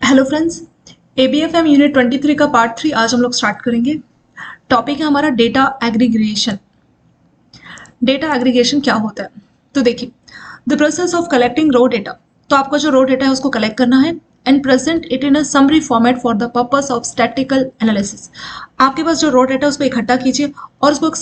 Hello friends, एबीएफएम unit 23 का part 3 आज हम लोग स्टार्ट करेंगे। टॉपिक है हमारा डेटा एग्रीगेशन। डेटा एग्रीगेशन क्या होता है? तो देखिए, the process of collecting raw data. तो आपका जो रो डेटा है उसको कलेक्ट करना है and present it in a summary format for the purpose of statistical analysis. आपके पास जो रो डेटा है उसको इकट्ठा कीजिए और उसको एक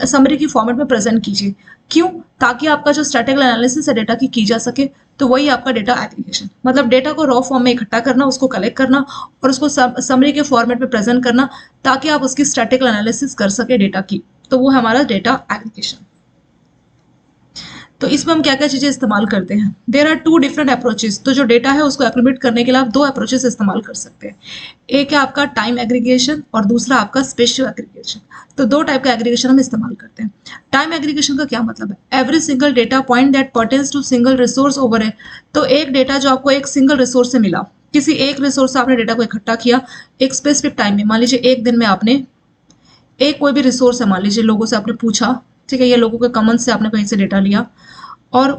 समरी की फॉर्मेट में प्रेजेंट कीजिए। क्यों? ताकि आपका जो स्टैटिकल एनालिसिस है डेटा की जा सके। तो वही आपका डेटा एग्रीगेशन, मतलब डेटा को रॉ फॉर्म में इकट्ठा करना, उसको कलेक्ट करना और उसको समरी के फॉर्मेट में प्रेजेंट करना ताकि आप उसकी स्टैटिकल एनालिसिस कर सके डेटा की। तो वो है हमारा डेटा एग्रीगेशन। तो इसमें हम क्या क्या चीजें इस्तेमाल करते हैं? There are two different approaches. तो जो डेटा है उसको एक्यूमुलेट करने के लिए आप दो अप्रोचेस इस्तेमाल कर सकते हैं। एक है आपका टाइम एग्रीगेशन और दूसरा आपका स्पेशियल एग्रीगेशन। तो दो टाइप का एग्रीगेशन हम इस्तेमाल करते हैं। टाइम एग्रीगेशन का क्या मतलब है? Every single data point that pertains to single resource over है। तो एक डेटा जो आपको एक सिंगल रिसोर्स से मिला, किसी एक रिसोर्स से आपने डेटा को इकट्ठा किया एक स्पेसिफिक टाइम में, मान लीजिए एक दिन में आपने एक कोई भी रिसोर्स है, मान लीजिए लोगों से आपने पूछा, ठीक है, ये लोगों के कमेंट से आपने कहीं से डेटा लिया और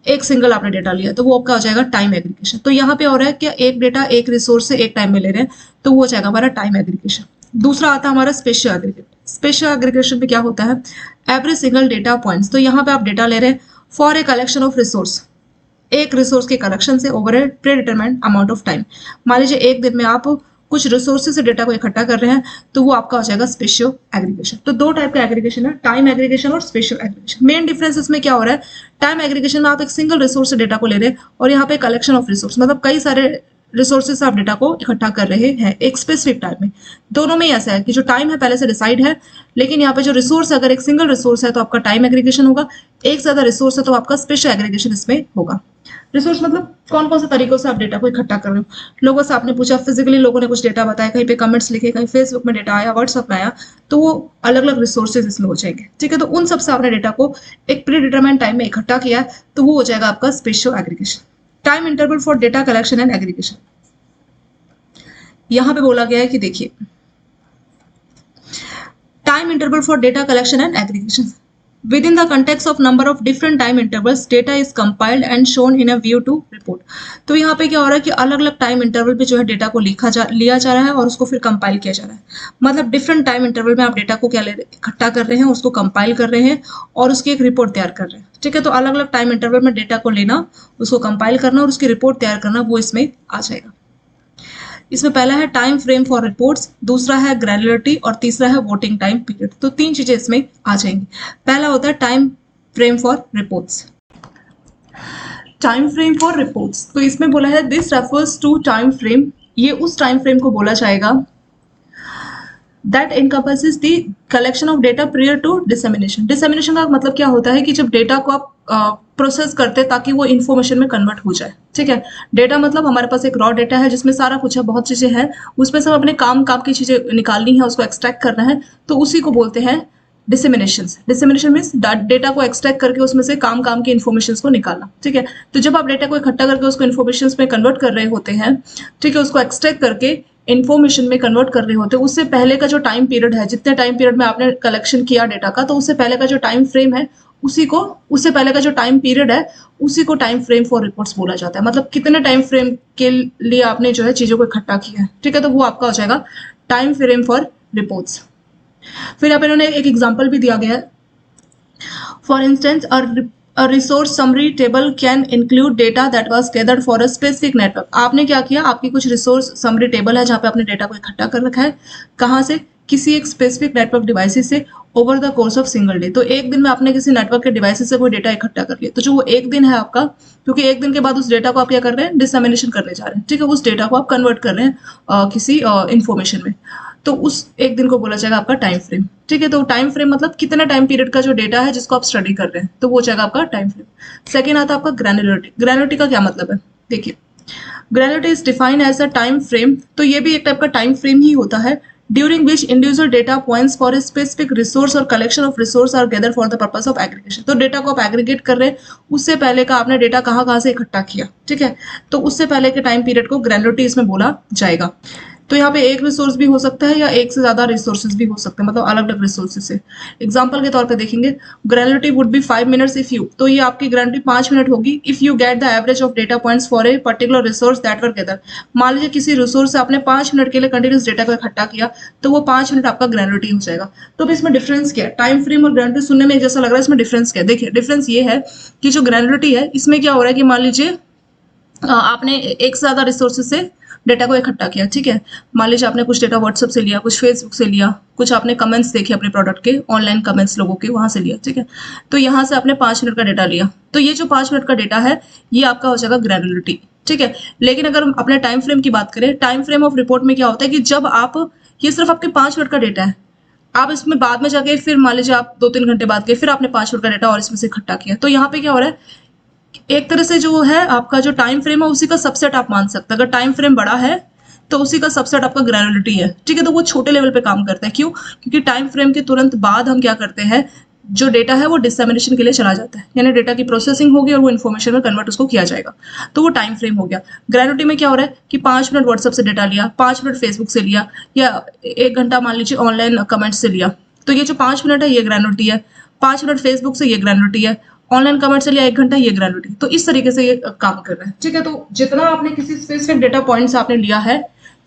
एक सिंगल आपने डेटा लिया, तो वो आपका हो जाएगा टाइम एग्रीगेशन। तो यहाँ पे हो रहा है कि एक डेटा एक रिसोर्स से एक टाइम में ले रहे हैं, तो वो हो जाएगा हमारा टाइम एग्रीगेशन। दूसरा आता है हमारा स्पेशियल एग्रीगेशन। स्पेशियल एग्रीगेशन में क्या होता है? Every single data points. तो यहाँ पे आप डेटा ले रहे हैं for a collection of resource, एक रिसोर्स के कलेक्शन से over A pre determined amount of time. मान लीजिए एक दिन में आप कुछ रिसोर्सेज से डेटा को इकट्ठा कर रहे हैं, तो वो आपका हो जाएगा स्पेशियल एग्रीगेशन। तो दो टाइप का एग्रीगेशन है, टाइम एग्रीगेशन और स्पेशियल एग्रीगेशन। मेन डिफरेंस इसमें क्या हो रहा है? टाइम एग्रीगेशन में आप एक सिंगल रिसोर्स से डेटा को ले रहे हैं और यहाँ पे कलेक्शन ऑफ रिसोर्स, मतलब कई सारे रिसोर्सेज से आप डेटा को इकट्ठा कर रहे हैं एक स्पेसिफिक टाइम में। दोनों में ऐसा है कि जो टाइम है पहले से डिसाइड है, लेकिन यहाँ पे जो रिसोर्स है, अगर एक सिंगल रिसोर्स है तो आपका टाइम एग्रीगेशन होगा, एक ज्यादा रिसोर्स है तो आपका स्पेशल एग्रीगेशन इसमें होगा। रिसोर्स मतलब कौन कौन से तरीकों से आप डेटा को इकट्ठा कर रहे हो। लोगों से आपने पूछा, फिजिकली लोगों ने कुछ डेटा बताया, कहीं पे कमेंट्स लिखे, कहीं फेसबुक में डेटा आया, व्हाट्सएप में आया, तो वो अलग अलग रिसोर्सेज इसमें हो जाएंगे। ठीक है, तो उन सबसे आपने डेटा को एक प्री डिटरमाइंड टाइम में इकट्ठा किया है, तो वो हो जाएगा आपका special aggregation. Time interval for data collection and aggregation. यहां पे बोला गया है कि देखिए, time interval for data collection and aggregation within the context of number of different time intervals data is compiled and shown in a view to report। तो यहाँ पे क्या हो रहा है कि अलग अलग टाइम इंटरवल पे जो है डेटा को लिया जा रहा है और उसको फिर कंपाइल किया जा रहा है। मतलब डिफरेंट टाइम इंटरवल में आप डेटा को क्या इकट्ठा कर रहे हैं, उसको कंपाइल कर रहे हैं और उसकी एक रिपोर्ट तैयार कर रहे हैं। ठीक है, तो अलग अलग टाइम इंटरवल में डेटा को लेना, उसको कंपाइल करना और उसकी रिपोर्ट तैयार करना, वो इसमें आ जाएगा। इसमें पहला है टाइम फ्रेम फॉर रिपोर्ट्स, दूसरा है ग्रैनुलरिटी और तीसरा है वोटिंग टाइम पीरियड। तो तीन चीजें इसमें आ जाएंगी। पहला होता है time frame for reports. Time frame for reports, तो इसमें बोला है this refers to time frame, ये उस टाइम फ्रेम को बोला जाएगा that encompasses the collection of data prior to dissemination. Dissemination का मतलब क्या होता है कि जब डेटा को आप प्रोसेस करते हैं ताकि वो इन्फॉर्मेशन में कन्वर्ट हो जाए। ठीक है, डेटा मतलब हमारे पास एक रॉ डेटा है जिसमें सारा कुछ है, बहुत चीजें हैं, उसमें से हम अपने काम की चीजें निकालनी है, उसको एक्सट्रैक्ट करना है, तो उसी को बोलते हैं डिसेमिनेशन। डिसेमिनेशन मीन्स डेटा को एक्सट्रैक्ट करके उसमें से काम के इन्फॉर्मेशन को निकालना। ठीक है, तो जब आप डेटा को इकट्ठा करके उसको इन्फॉर्मेशन में कन्वर्ट कर रहे होते हैं, ठीक है, उसको एक्सट्रैक्ट करके इन्फॉर्मेशन में कन्वर्ट कर रहे होते हैं, उससे पहले का जो टाइम पीरियड है, जितने टाइम पीरियड में आपने कलेक्शन किया डेटा का, तो उससे पहले का जो टाइम फ्रेम है उससे पहले का जो टाइम पीरियड है उसी को टाइम फ्रेम फॉर रिपोर्ट्स बोला जाता है। मतलब कितने टाइम फ्रेम के लिए आपने जो है चीजों को इकट्ठा किया है। ठीक है, तो वो आपका हो जाएगा टाइम फ्रेम फॉर रिपोर्ट्स। फिर यहाँ पे इन्होंने एक एग्जाम्पल भी दिया गया है। For instance A resource summary table can include data that was gathered for a specific network। आपने क्या किया, आपकी कुछ रिसोर्स समरी टेबल है जहाँ पे आपने डेटा को इकट्ठा कर रखा है, कहाँ से? किसी एक स्पेसिफिक नेटवर्क डिवाइसेस से over the course of single day. तो एक दिन में आपने किसी नेटवर्क के डिवाइसेस से कोई डेटा इकट्ठा कर लिया, तो जो वो एक दिन है आपका, क्योंकि एक दिन के बाद उस डेटा को आप क्या कर रहे हैं, डिसेमिनेशन करने जा रहे हैं। ठीक है, उस डेटा को आप कन्वर्ट कर रहे हैं किसी इंफॉर्मेशन में, तो उस एक दिन को बोला जाएगा आपका टाइम फ्रेम। ठीक है, तो टाइम फ्रेम मतलब कितना टाइम पीरियड का जो डेटा है जिसको आप स्टडी कर रहे हैं, तो वो हो जाएगा आपका टाइम फ्रेम। सेकेंड आता है आपका ग्रैनुलरिटी। ग्रैनुलरिटी का क्या मतलब है? देखिए, granularity is defined as a time frame, तो ये भी एक टाइप का टाइम फ्रेम ही होता है, during which individual data points for a specific resource और collection of resource are gather for the purpose of aggregation. तो डेटा को आप एग्रीगेट कर रहे हैं, उससे पहले का आपने डेटा कहाँ से इकट्ठा किया। ठीक है, तो उससे पहले के टाइम पीरियड को ग्रैनुलरिटी इसमें बोला जाएगा। तो यहाँ पे एक रिसोर्स भी हो सकता है या एक से ज्यादा रिसोर्सेज भी हो सकते हैं, मतलब अलग अलग रिसोर्सेज से। एग्जाम्पल के तौर पे देखेंगे, granularity would be 5 minutes if you, तो ये आपकी ग्रेनुलिटी 5 मिनट होगी if you get the average of data points for a particular resource that were gather. मान लीजिए किसी रिसोर्स से आपने 5 मिनट के लिए कंटिन्यूस डेटा को इकट्ठा किया, तो वो 5 मिनट आपका ग्रेनुलिटी हो जाएगा। तो अब इसमें डिफरेंस क्या है, टाइम फ्रेम और ग्रेनुलिटी सुनने में एक जैसा लग रहा है, इसमें डिफरेंस क्या है? देखिए डिफरेंस ये है कि जो ग्रेनुलिटी है इसमें क्या हो रहा है कि मान लीजिए आपने एक से ज्यादा रिसोर्सेज से डेटा को इकट्ठा किया, ठीक है। मान लीजिए आपने कुछ डेटा व्हाट्सएप से लिया, कुछ फेसबुक से लिया, कुछ आपने कमेंट्स देखे अपने प्रोडक्ट के, ऑनलाइन कमेंट्स लोगों के, वहां से लिया, ठीक है। तो यहाँ से आपने 5 मिनट का डेटा लिया, तो ये जो 5 मिनट का डेटा है ये आपका हो जाएगा ग्रेनुलिटी, ठीक है। लेकिन अगर हम अपने टाइम फ्रेम की बात करें, टाइम फ्रेम ऑफ रिपोर्ट में क्या होता है कि जब आप, ये सिर्फ आपके 5 मिनट का डेटा है, आप इसमें बाद में जाके फिर मान लीजिए आप 2-3 घंटे बाद गए, फिर आपने 5 मिनट का डेटा और इसमें से इकट्ठा किया, तो यहाँ पे क्या हो रहा है, एक तरह से जो है आपका जो टाइम फ्रेम है उसी का सबसेट आप मान सकते हैं। अगर टाइम फ्रेम बड़ा है तो उसी का सबसेट आपका ग्रेनुलिटी है, ठीक है। तो वो छोटे लेवल पे काम करता है, क्यों? क्योंकि टाइम फ्रेम के तुरंत बाद हम क्या करते हैं, जो डेटा है वो डिसमिनेशन के लिए चला जाता है, यानी डेटा की प्रोसेसिंग होगी और वो इन्फॉर्मेशन में कन्वर्ट उसको किया जाएगा, तो वो टाइम फ्रेम हो गया। ग्रेनुलिटी में क्या हो रहा है कि 5 मिनट व्हाट्सएप से डेटा लिया, 5 मिनट फेसबुक से लिया, या 1 घंटा मान लीजिए ऑनलाइन कमेंट से लिया, तो ये जो 5 मिनट है ये ग्रेनुलिटी है, 5 मिनट फेसबुक से ये ग्रेनुलिटी है, ऑनलाइन कमेंट से लिया 1 घंटा ये ग्रेनुलिटी। तो इस तरीके से ये काम कर रहा है, ठीक है। तो जितना आपने किसी स्पेसिफिक डेटा पॉइंट से आपने लिया है,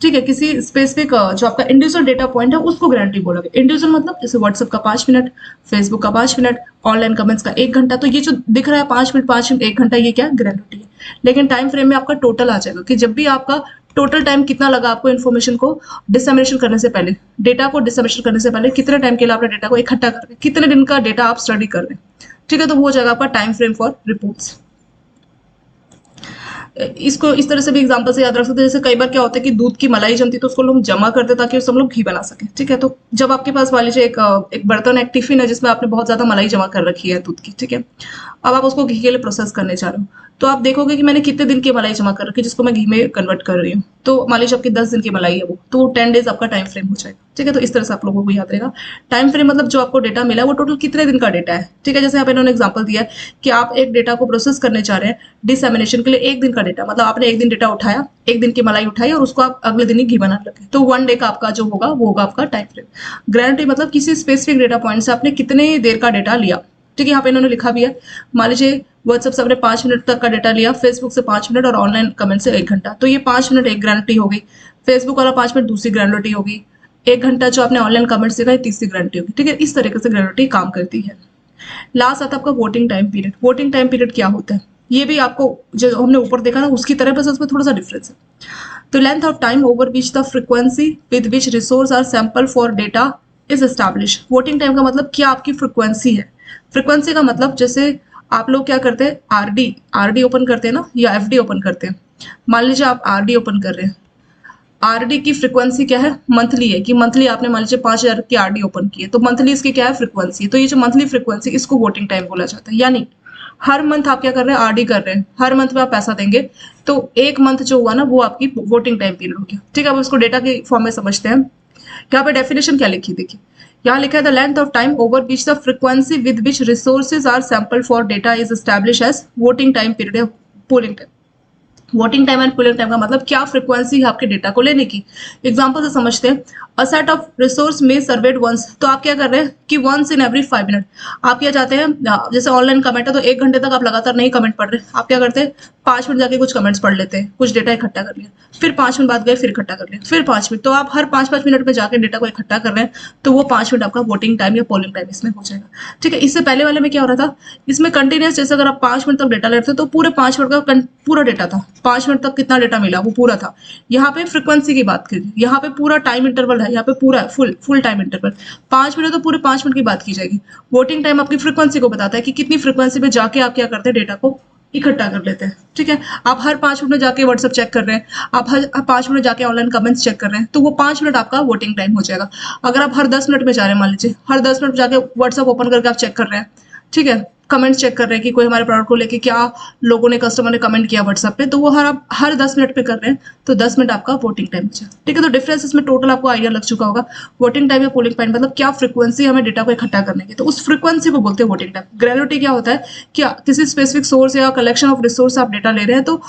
ठीक है, किसी स्पेसिफिक जो आपका इंडिविजुअल डेटा पॉइंट है उसको ग्रेनुलिटी बोला गया। इंडिविजुअल मतलब जैसे व्हाट्सएप का 5 मिनट, फेसबुक का 5 मिनट, ऑनलाइन कमेंट्स का 1 घंटा, तो ये जो दिख रहा है 5 मिनट 5 मिनट 1 घंटा, ये क्या ग्रेनुलिटी है। लेकिन टाइम फ्रेम में आपका टोटल आ जाएगा कि जब भी आपका टोटल टाइम कितना लगा आपको इन्फॉर्मेशन को डिसमिनेशन करने से पहले, डेटा को डिसमिनेशन करने से पहले कितने टाइम के लिए आपने डेटा को इकट्ठा कर रहे हैं, कितने दिन का डेटा आप स्टडी कर रहे हैं, ठीक है। तो वो हो जाएगा आपका टाइम फ्रेम फॉर रिपोर्ट्स। इसको इस तरह से भी एग्जांपल से याद रख सकते हैं, जैसे कई बार क्या होता है कि दूध की मलाई जमती तो उसको लोग जमा करते ताकि सब लोग घी बना सके, ठीक है। तो जब आपके पास मान लीजिए एक बर्तन, एक टिफिन है जिसमें आपने बहुत ज्यादा मलाई जमा कर रखी है दूध की, ठीक है। अब आप उसको घी के लिए प्रोसेस करने जा रहे हो, तो आप देखोगे कि मैंने कितने दिन की मलाई जमा कर रखी है जिसको मैं घी में कन्वर्ट कर रही हूँ। तो मान लीजिए आपकी 10 दिन की मलाई है वो, तो 10 डेज आपका टाइम फ्रेम हो जाएगा, ठीक है। तो इस तरह से आप लोगों को याद रहेगा। टाइम फ्रेम मतलब जो आपको डेटा मिला है वो टोटल कितने दिन का डेटा है, ठीक है। जैसे यहाँ पे इन्होंने एग्जाम्पल दिया है कि आप एक डेटा को प्रोसेस करने जा रहे हैं डिसमिनेशन के लिए 1 दिन का डेटा, मतलब आपने 1 दिन डेटा उठाया, 1 दिन की मलाई उठाई और उसको आप अगले दिन ही घी बनाने लगे, तो 1 डे का आपका जो होगा वो होगा आपका टाइम फ्रेम। ग्रेनुलिटी मतलब किसी स्पेसिफिक डेटा पॉइंट से आपने कितने देर का डेटा लिया, ठीक है। यहाँ पे इन्होंने लिखा भी है, मान लीजिए व्हाट्सएप से आपने 5 मिनट तक का डेटा लिया, फेसबुक से 5 मिनट और ऑनलाइन कमेंट से 1 घंटा, तो ये 5 मिनट एक ग्रेनुलिटी हो गई, फेसबुक वाला 5 मिनट दूसरी ग्रेनुलिटी होगी, 1 घंटा जो आपने ऑनलाइन कमेंट्स देखा तीसरी ग्रेनुलिटी होगी, ठीक है। इस तरीके से ग्रेनुलिटी काम करती है। लास्ट आता है आपका voting time period. Voting time period क्या होता है, ये भी आपको जो हमने ऊपर देखा ना उसकी तरह, बस उसमें थोड़ा सा डिफरेंस है। तो length of time over which the frequency with which resource are sample for data is establish. Voting time का मतलब क्या आपकी फ्रीक्वेंसी है। फ्रीक्वेंसी का मतलब जैसे आप लोग क्या करते हैं, आरडी ओपन करते हैं ना, या एफडी ओपन करते हैं। मान लीजिए आप आरडी ओपन कर रहे हैं, आरडी की फ्रीक्वेंसी क्या है, मंथली है, कि मंथली आपने मान लीजिए 5,000 की आरडी ओपन की है, तो मंथली इसकी क्या है, फ्रीक्वेंसी। तो ये जो मंथली फ्रीक्वेंसी, इसको वोटिंग टाइम बोला जाता है। यानी हर मंथ आप क्या कर रहे हैं, आरडी कर रहे हैं, हर मंथ में आप पैसा देंगे, तो एक मंथ जो हुआ ना वो आपकी वोटिंग टाइम पीरियड हो गया, ठीक है। अब उसको डेटा के फॉर्म में समझते हैं। यहाँ पे डेफिनेशन क्या लिखी, देखिए यहाँ लिखा है the length of time over which the frequency with which resources are sample for data is establish as voting time period या polling time. Voting time and polling time का मतलब क्या फ्रीक्वेंसी है आपके डेटा को लेने की। एग्जांपल से समझते हैं, अ सेट ऑफ रिसोर्स में सर्वेड वंस, तो आप क्या कर रहे हैं कि वंस इन एवरी 5 मिनट आप क्या चाहते हैं, जैसे ऑनलाइन कमेंट है तो 1 घंटे तक आप लगातार नहीं कमेंट पढ़ रहे, आप क्या करते हैं 5 मिनट जाके कुछ कमेंट्स पढ़ लेते हैं, कुछ डेटा इकट्ठा कर लिया, फिर 5 मिनट बाद गए फिर इकट्ठा कर लिया, फिर 5 मिनट, तो आप हर 5-5 मिनट में जाके डेटा को इकट्ठा कर रहे हैं, तो वो 5 मिनट आपका वोटिंग टाइम या पोलिंग टाइम इसमें हो जाएगा, ठीक है। इससे पहले वाले में क्या हो रहा था, इसमें कंटिन्यूस, जैसे अगर आप 5 मिनट तक डेटा ले रहे थे तो पूरे 5 मिनट का पूरा डेटा था, 5 मिनट तक कितना डेटा मिला वो पूरा था। यहाँ पे फ्रीक्वेंसी की बात करिए, यहाँ पे पूरा टाइम इंटरवल है, यहाँ पे पूरा फुल टाइम इंटरवल 5 मिनट, तो पूरे 5 मिनट की बात की जाएगी। वोटिंग टाइम आपकी फ्रीक्वेंसी को बताता है कि कितनी फ्रीक्वेंसी पे जाके आप क्या करते हैं, डेटा को इकट्ठा कर लेते हैं, ठीक है। आप हर 5 मिनट में जाके व्हाट्सएप चेक कर रहे हैं, आप हर 5 मिनट जाके ऑनलाइन कमेंट्स चेक कर रहे हैं, तो वो 5 मिनट आपका वोटिंग टाइम हो जाएगा। अगर आप हर 10 मिनट में जा रहे हैं, मान लीजिए हर 10 मिनट जाके व्हाट्सएप ओपन करके आप चेक कर रहे हैं, ठीक है, कमेंट्स चेक कर रहे हैं कि कोई हमारे प्रोडक्ट को लेके क्या लोगों ने, कस्टमर ने कमेंट किया व्हाट्सएप पे, तो वो हर 10 मिनट पे कर रहे हैं, तो 10 मिनट आपका वोटिंग टाइम है, ठीक है। तो डिफरेंस इसमें टोटल आपको आइडिया लग चुका होगा। वोटिंग टाइम या पोलिंग टाइम मतलब क्या फ्रीक्वेंसी हमें डेटा को इकट्ठा करने की, तो उस फ्रीक्वेंसी को बोलते हैं वोटिंग टाइम। ग्रेनुलिटी क्या होता है कि किसी स्पेसिफिक सोर्स या कलेक्शन ऑफ रिसोर्स आप डेटा ले रहे हैं, तो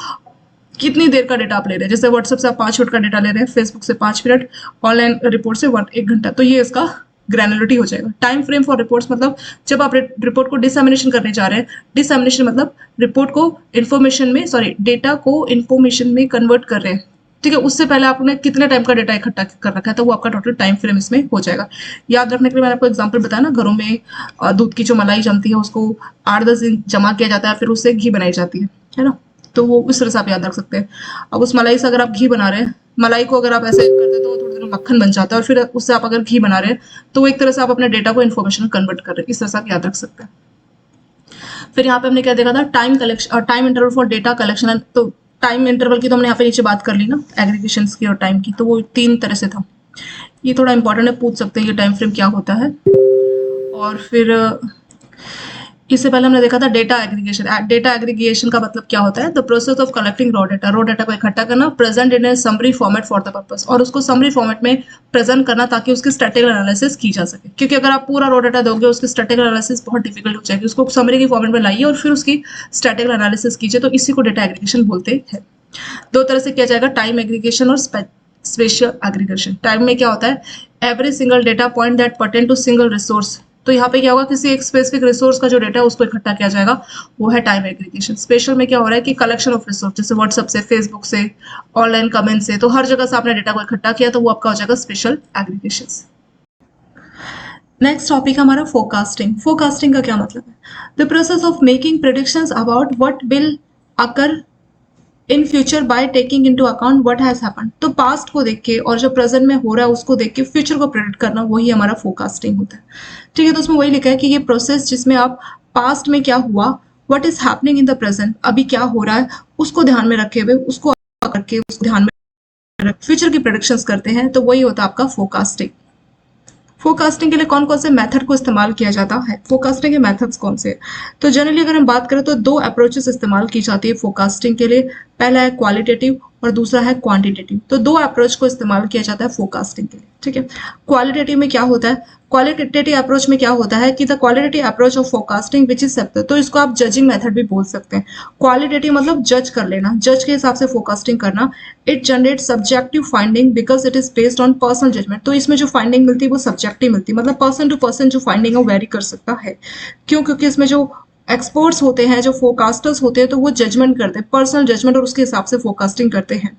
कितनी देर का डेटा आप ले रहे हैं। जैसे व्हाट्सएप से आप 5 मिनट का डेटा ले रहे हैं, फेसबुक से 5 मिनट, ऑनलाइन रिपोर्ट से 1 घंटा, तो ये इसका ग्रैनुलरिटी हो जाएगा। टाइम फ्रेम फॉर रिपोर्ट्स मतलब जब आप रिपोर्ट को डिसएमिनेशन करने जा रहे हैं, डिसएमिनेशन मतलब रिपोर्ट को इन्फॉर्मेशन में, सॉरी डेटा को इन्फॉर्मेशन में कन्वर्ट कर रहे हैं, ठीक है, उससे पहले आपने कितने टाइम का डेटा इकट्ठा कर रखा है, तो वो आपका टोटल टाइम फ्रेम इसमें हो जाएगा। याद रखने के लिए मैंने आपको एग्जांपल बताया ना, घरों में दूध की जो मलाई जमती है उसको 8-10 दिन जमा किया जाता है, फिर उससे घी बनाई जाती है ना, तो वो उस तरह से आप याद रख सकते हैं। अब उस मलाई से अगर आप घी बना रहे हैं, मलाई को अगर आप ऐसे करते हैं तो थोड़ी देर में मक्खन बन जाता है, और फिर उससे आप अगर घी बना रहे हैं तो वो एक तरह से आप अपने डेटा को इन्फॉर्मेशन कन्वर्ट कर रहे हैं, इस तरह से आप याद रख सकते हैं। फिर यहाँ पे हमने क्या देखा था, time collection, time interval for data collection. तो टाइम इंटरवल की तो हमने यहाँ पे नीचे बात कर ली ना, एग्रीगेशन की और टाइम की, तो वो 3 तरह से था। ये थोड़ा इंपॉर्टेंट है, पूछ सकते हैं ये टाइम फ्रेम क्या होता है। और फिर इससे पहले हमने देखा था डेटा एग्रीगेशन। डेटा एग्रीगेशन का मतलब क्या होता है, the process of collecting raw data को इकट्ठा करना, present in A summary format for the purpose, और उसको समरी फॉर्मेट में प्रेजेंट करना ताकि उसकी स्टैटिकल एनालिसिस की जा सके। क्योंकि अगर आप पूरा रॉ डेटा दोगे उसकी स्टैटिकल एनालिसिस बहुत डिफिकल्ट हो जाएगी, उसको समरी की फॉर्मेट में लाइए और फिर उसकी स्टैटिकल एनालिसिस कीजिए, तो इसी को डेटा एग्रीगेशन बोलते हैं। 2 तरह से किया जाएगा, टाइम एग्रीगेशन और स्पेशियल एग्रीगेशन। टाइम में क्या होता है, every single data point that pertain to single resource, तो यहाँ पे क्या होगा, किसी एक स्पेसिफिक रिसोर्स का जो डेटा है उसको इकट्ठा किया जाएगा, वो है टाइम एग्रीगेशन। स्पेशल में क्या हो रहा है कि कलेक्शन ऑफ रिसोर्स, जैसे व्हाट्सएप से, फेसबुक से, ऑनलाइन कमेंट से, तो हर जगह से आपने डेटा को इकट्ठा किया, तो वो आपका हो जाएगा स्पेशल एग्रीगेशन। नेक्स्ट टॉपिक हमारा फोरकास्टिंग। फोरकास्टिंग का क्या मतलब है, the process of making predictions about what will occur in future by taking into account what has happened. तो पास्ट को देख के और जो प्रेजेंट में हो रहा है उसको देख के फ्यूचर को प्रेडिक्ट करना, वही हमारा फोरकास्टिंग होता है। ठीक है, तो उसमें वही लिखा है कि ये प्रोसेस जिसमें आप पास्ट में क्या हुआ, what is happening in the present, अभी क्या हो रहा है उसको ध्यान में रखे हुए, उसको करके उसको ध्यान में रख फ्यूचर की प्रेडिक्शंस करते हैं, तो वही होता है आपका फोरकास्टिंग। फोरकास्टिंग के लिए कौन कौन से मेथड को इस्तेमाल किया जाता है, फोरकास्टिंग के मेथड्स कौन से, तो जनरली अगर हम बात करें तो 2 अप्रोचेस इस्तेमाल की जाती है फोरकास्टिंग के लिए। पहला है क्वालिटेटिव और दूसरा है क्वांटिटेटिव। तो 2 अप्रोच को इस्तेमाल किया जाता है फोरकास्टिंग के लिए। ठीक है, क्वालिटेटिव में क्या होता है, क्वालिटेटिव अप्रोच में क्या होता है कि the qualitative approach of forecasting which is sceptre, तो इसको आप जजिंग मेथड भी बोल सकते हैं। क्वालिटेटिव मतलब जज कर लेना, जज के हिसाब से फोरकास्टिंग करना। It generate subjective finding because it is based on personal judgement, तो इसमें जो फाइंडिंग मिलती है वो सब्जेक्टिव मिलती है, मतलब पर्सन टू पर्सन जो फाइंडिंग है वो वेरी कर सकता है। क्यों, क्योंकि इसमें जो एक्सपर्ट्स होते हैं, जो फोरकास्टर्स होते हैं, तो वो जजमेंट करते हैं, पर्सनल जजमेंट, और उसके हिसाब से फोरकास्टिंग करते हैं।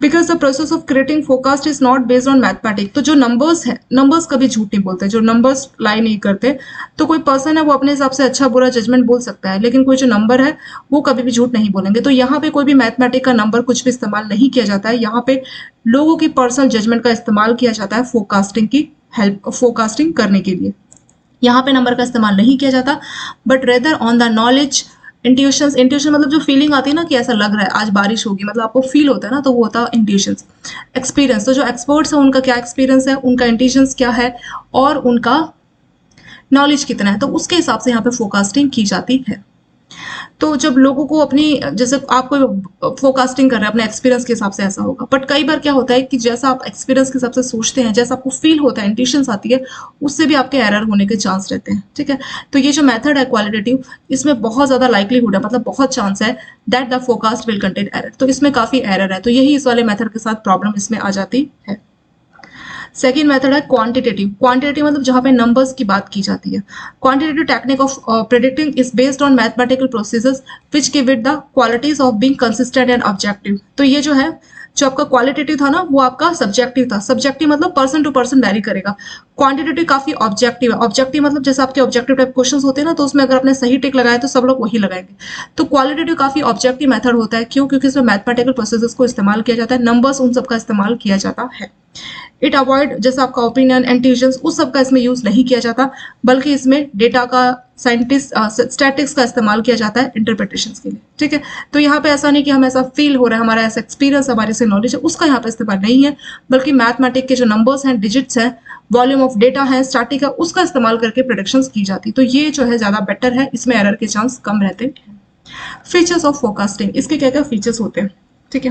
Because the process of creating forecast is not based on mathematics, तो जो नंबर्स है, नंबर्स कभी झूठ नहीं बोलते, जो नंबर्स लाई नहीं करते। तो कोई पर्सन है वो अपने हिसाब से अच्छा बुरा जजमेंट बोल सकता है, लेकिन कोई जो नंबर है वो कभी भी झूठ नहीं बोलेंगे। तो यहाँ पे कोई भी मैथमेटिक का नंबर कुछ भी इस्तेमाल नहीं किया जाता है, यहाँ पे लोगों की पर्सनल जजमेंट का इस्तेमाल किया जाता है फोरकास्टिंग की हेल्प, फोरकास्टिंग करने के लिए। यहाँ पे नंबर का इस्तेमाल नहीं किया जाता, but rather on the knowledge, intuitions. Intuition मतलब जो फीलिंग आती है ना कि ऐसा लग रहा है आज बारिश होगी, मतलब आपको फील होता है ना, तो वो होता है इंट्यूशंस। एक्सपीरियंस, तो जो एक्सपर्ट्स है उनका क्या एक्सपीरियंस है, उनका इंट्यूशंस क्या है, और उनका नॉलेज कितना है, तो उसके हिसाब से यहाँ पे फोरकास्टिंग की जाती है। तो जब लोगों को अपनी, जैसे आप कोई फोरकास्टिंग कर रहे हैं अपने एक्सपीरियंस के हिसाब से ऐसा होगा, बट कई बार क्या होता है कि जैसा आप एक्सपीरियंस के हिसाब से सोचते हैं, जैसा आपको फील होता है, इंट्यूशंस आती है, उससे भी आपके एरर होने के चांस रहते हैं। ठीक है, तो ये जो मेथड है क्वालिटेटिव, इसमें बहुत ज्यादा लाइकलीहुड है, मतलब बहुत चांस है that the forecast will contain error, तो इसमें काफी एरर है, तो यही इस वाले मेथड के साथ प्रॉब्लम इसमें आ जाती है। सेकेंड मेथड है क्वांटिटेटिव। क्वांटिटेटिव मतलब जहां पे नंबर्स की बात की जाती है। Quantitative technique of predicting is based on mathematical processes which give it the qualities of being consistent and objective. तो ये जो है, जो आपका क्वालिटेटिव था ना, वो आपका सब्जेक्टिव था। सब्जेक्टिव मतलब पर्सन टू पर्सन वैरी करेगा। क्वांटिटेटिव काफी ऑब्जेक्टिव है। ऑब्जेक्टिव मतलब जैसे आपके ऑब्जेक्टिव टाइप क्वेश्चंस होते हैं ना, तो उसमें अगर आपने सही टिक लगाया तो सब लोग वही लगाएंगे। तो क्वालिटेटिव काफी ऑब्जेक्टिव मेथड होता है। क्यों? क्योंकि इसमें मैथमेटिकल प्रोसेसेस को इस्तेमाल किया जाता है, नंबर्स उन सबका इस्तेमाल किया जाता है। इट अवॉइड, जैसे आपका ओपिनियन, इंट्यूशंस, उस सब का इसमें यूज नहीं किया जाता, बल्कि इसमें डेटा का, साइंटिस्ट, स्टैटिक्स का इस्तेमाल किया जाता है इंटरप्रिटेशन के लिए। ठीक है, तो यहाँ पे ऐसा नहीं कि हम ऐसा फील हो रहा है, हमारा ऐसा एक्सपीरियंस, हमारे से नॉलेज है, उसका यहाँ पे इस्तेमाल नहीं है, बल्कि मैथमेटिक के जो नंबर्स हैं, डिजिट्स हैं, वॉल्यूम ऑफ डेटा है, स्टैटिक है, उसका इस्तेमाल करके प्रेडिक्शंस की जाती। तो ये जो है ज्यादा बेटर है, इसमें एरर के चांस कम रहते हैं। फीचर्स ऑफ फोरकास्टिंग, इसके क्या क्या फीचर्स होते हैं? ठीक है,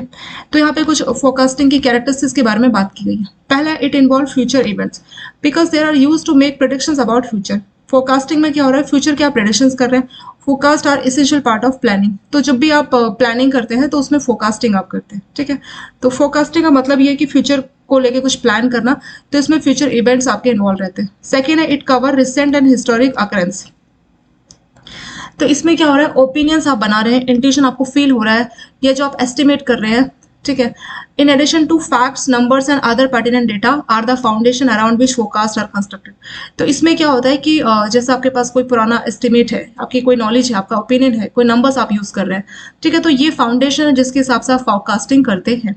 तो यहाँ पे कुछ फोरकास्टिंग की कैरेक्टरिस्टिक्स के बारे में बात की गई है। पहला, it involve future events because there are use to make predictions about future. Forecasting में क्या हो रहा है, फ्यूचर के आप प्रेडिक्शंस कर रहे हैं। Forecast are essential part of planning. तो जब भी आप प्लानिंग करते हैं तो उसमें फोरकास्टिंग आप करते हैं, ठीक है। तो फोरकास्टिंग का मतलब ये है कि फ्यूचर को लेके कुछ प्लान करना, तो इसमें फ्यूचर इवेंट्स आपके इन्वॉल्व रहते हैं। सेकेंड है, it cover recent and historic occurrence. तो इसमें क्या हो रहा है, ओपिनियंस आप बना रहे हैं, इंट्यूशन आपको फील हो रहा है, या जो आप एस्टिमेट कर रहे हैं, ठीक है। In addition to facts, numbers and other pertinent data are the foundation around which forecast are constructed. तो इसमें क्या होता है कि जैसे आपके पास कोई पुराना एस्टिमेट है, आपकी कोई नॉलेज है, आपका ओपिनियन है, कोई नंबर्स आप यूज कर रहे हैं, ठीक है, तो ये फाउंडेशन है जिसके हिसाब से आप फोरकास्टिंग करते हैं।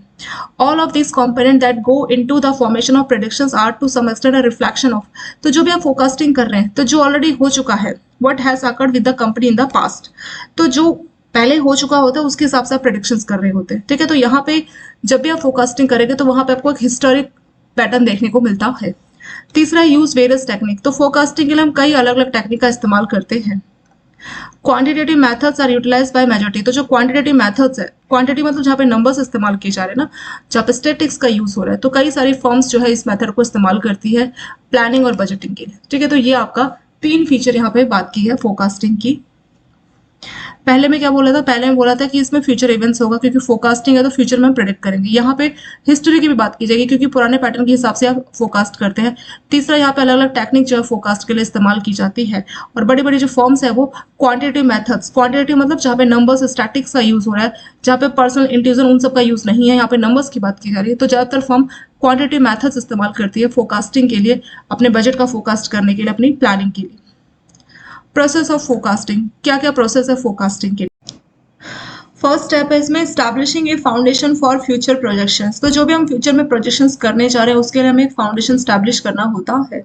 All of this component that go into the formation of predictions are to some extent a reflection of. तो जो भी आप फोरकास्टिंग कर रहे हैं, तो जो ऑलरेडी हो चुका है, what has occurred with the company in the past. तो जो पहले हो चुका होता है उसके हिसाब से आप प्रेडिक्शंस कर रहे होते हैं, ठीक है। तो यहाँ पे जब भी आप फोरकास्टिंग करेंगे तो वहां पे आपको एक हिस्टोरिक पैटर्न देखने को मिलता है। तीसरा, यूज वेरियस टेक्निक। तो फोरकास्टिंग के लिए हम कई अलग अलग टेक्निक का इस्तेमाल करते हैं। Quantitative methods are utilised by majority. तो जो क्वांटिटेटिव मेथड्स है, क्वांटिटी मतलब जहाँ पे नंबर्स इस्तेमाल किए जा रहे हैं ना, जहाँ पे स्टैटिस्टिक्स का यूज हो रहा है, तो कई सारी फर्म्स जो है इस मेथड को इस्तेमाल करती है प्लानिंग और बजटिंग के लिए, ठीक है। तो ये आपका 3 फीचर यहाँ पे बात की है फोरकास्टिंग की। पहले में क्या बोला था, पहले में बोला था कि इसमें फ्यूचर इवेंट्स होगा, क्योंकि फोरकास्टिंग है तो फ्यूचर में हम प्रेडिक्ट करेंगे। यहाँ पे हिस्ट्री की भी बात की जाएगी, क्योंकि पुराने पैटर्न के हिसाब से आप फोरकास्ट करते हैं। तीसरा, यहाँ पे अलग अलग टेक्निक जो है फोरकास्ट के लिए इस्तेमाल की जाती है। और बड़ी बड़ी जो फॉर्म्स है वो क्वांटिटेटिव मेथड्स, क्वांटिटेटिव मतलब जहाँ पे नंबर्स स्टैटिक्स का यूज हो रहा है, जहाँ पे पर्सनल इंटीजर उन सब का यूज नहीं है, यहाँ पे नंबर्स की बात की जा रही है। तो ज्यादातर फॉर्म क्वांटिटेटिव मेथड्स इस्तेमाल करती है फोरकास्टिंग के लिए, अपने बजट का फोरकास्ट करने के लिए, अपनी प्लानिंग के लिए। प्रोसेस ऑफ फोरकास्टिंग, क्या क्या प्रोसेस है फोरकास्टिंग के? फर्स्ट स्टेप है इसमें establishing A foundation for future projections. तो जो भी हम फ्यूचर में प्रोजेक्शंस करने जा रहे हैं उसके लिए हमें एक फाउंडेशन एस्टैब्लिश करना होता है।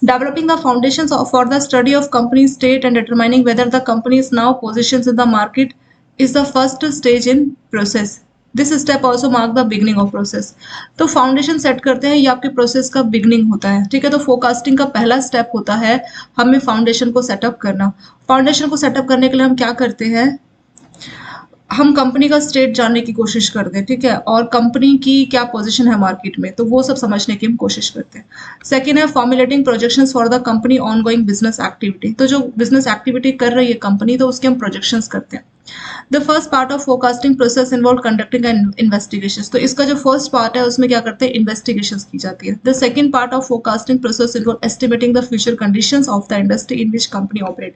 Developing the foundations for the study of company state and determining whether the company is now positions in the market is the first stage in process. This step also mark the beginning of process. तो foundation set करते हैं, ये आपके process का beginning होता है, ठीक है। तो फोरकास्टिंग का पहला स्टेप होता है हमें फाउंडेशन को सेटअप करना। फाउंडेशन को सेटअप करने के लिए हम क्या करते हैं, हम कंपनी का स्टेट जानने की कोशिश करते हैं, ठीक है, और कंपनी की क्या पोजीशन है मार्केट में, तो वो सब समझने की हम कोशिश करते हैं। सेकेंड है formulating projections for the company on going business activity. तो जो बिजनेस एक्टिविटी कर रही है कंपनी, तो उसके हम प्रोजेक्शंस करते हैं। The first part of forecasting process involve conducting and investigation. तो इसका जो फर्स्ट पार्ट है उसमें क्या करते हैं, इन्वेस्टिगेशन की जाती है। The second part of forecasting process involve estimating the future conditions of the industry in which company operate.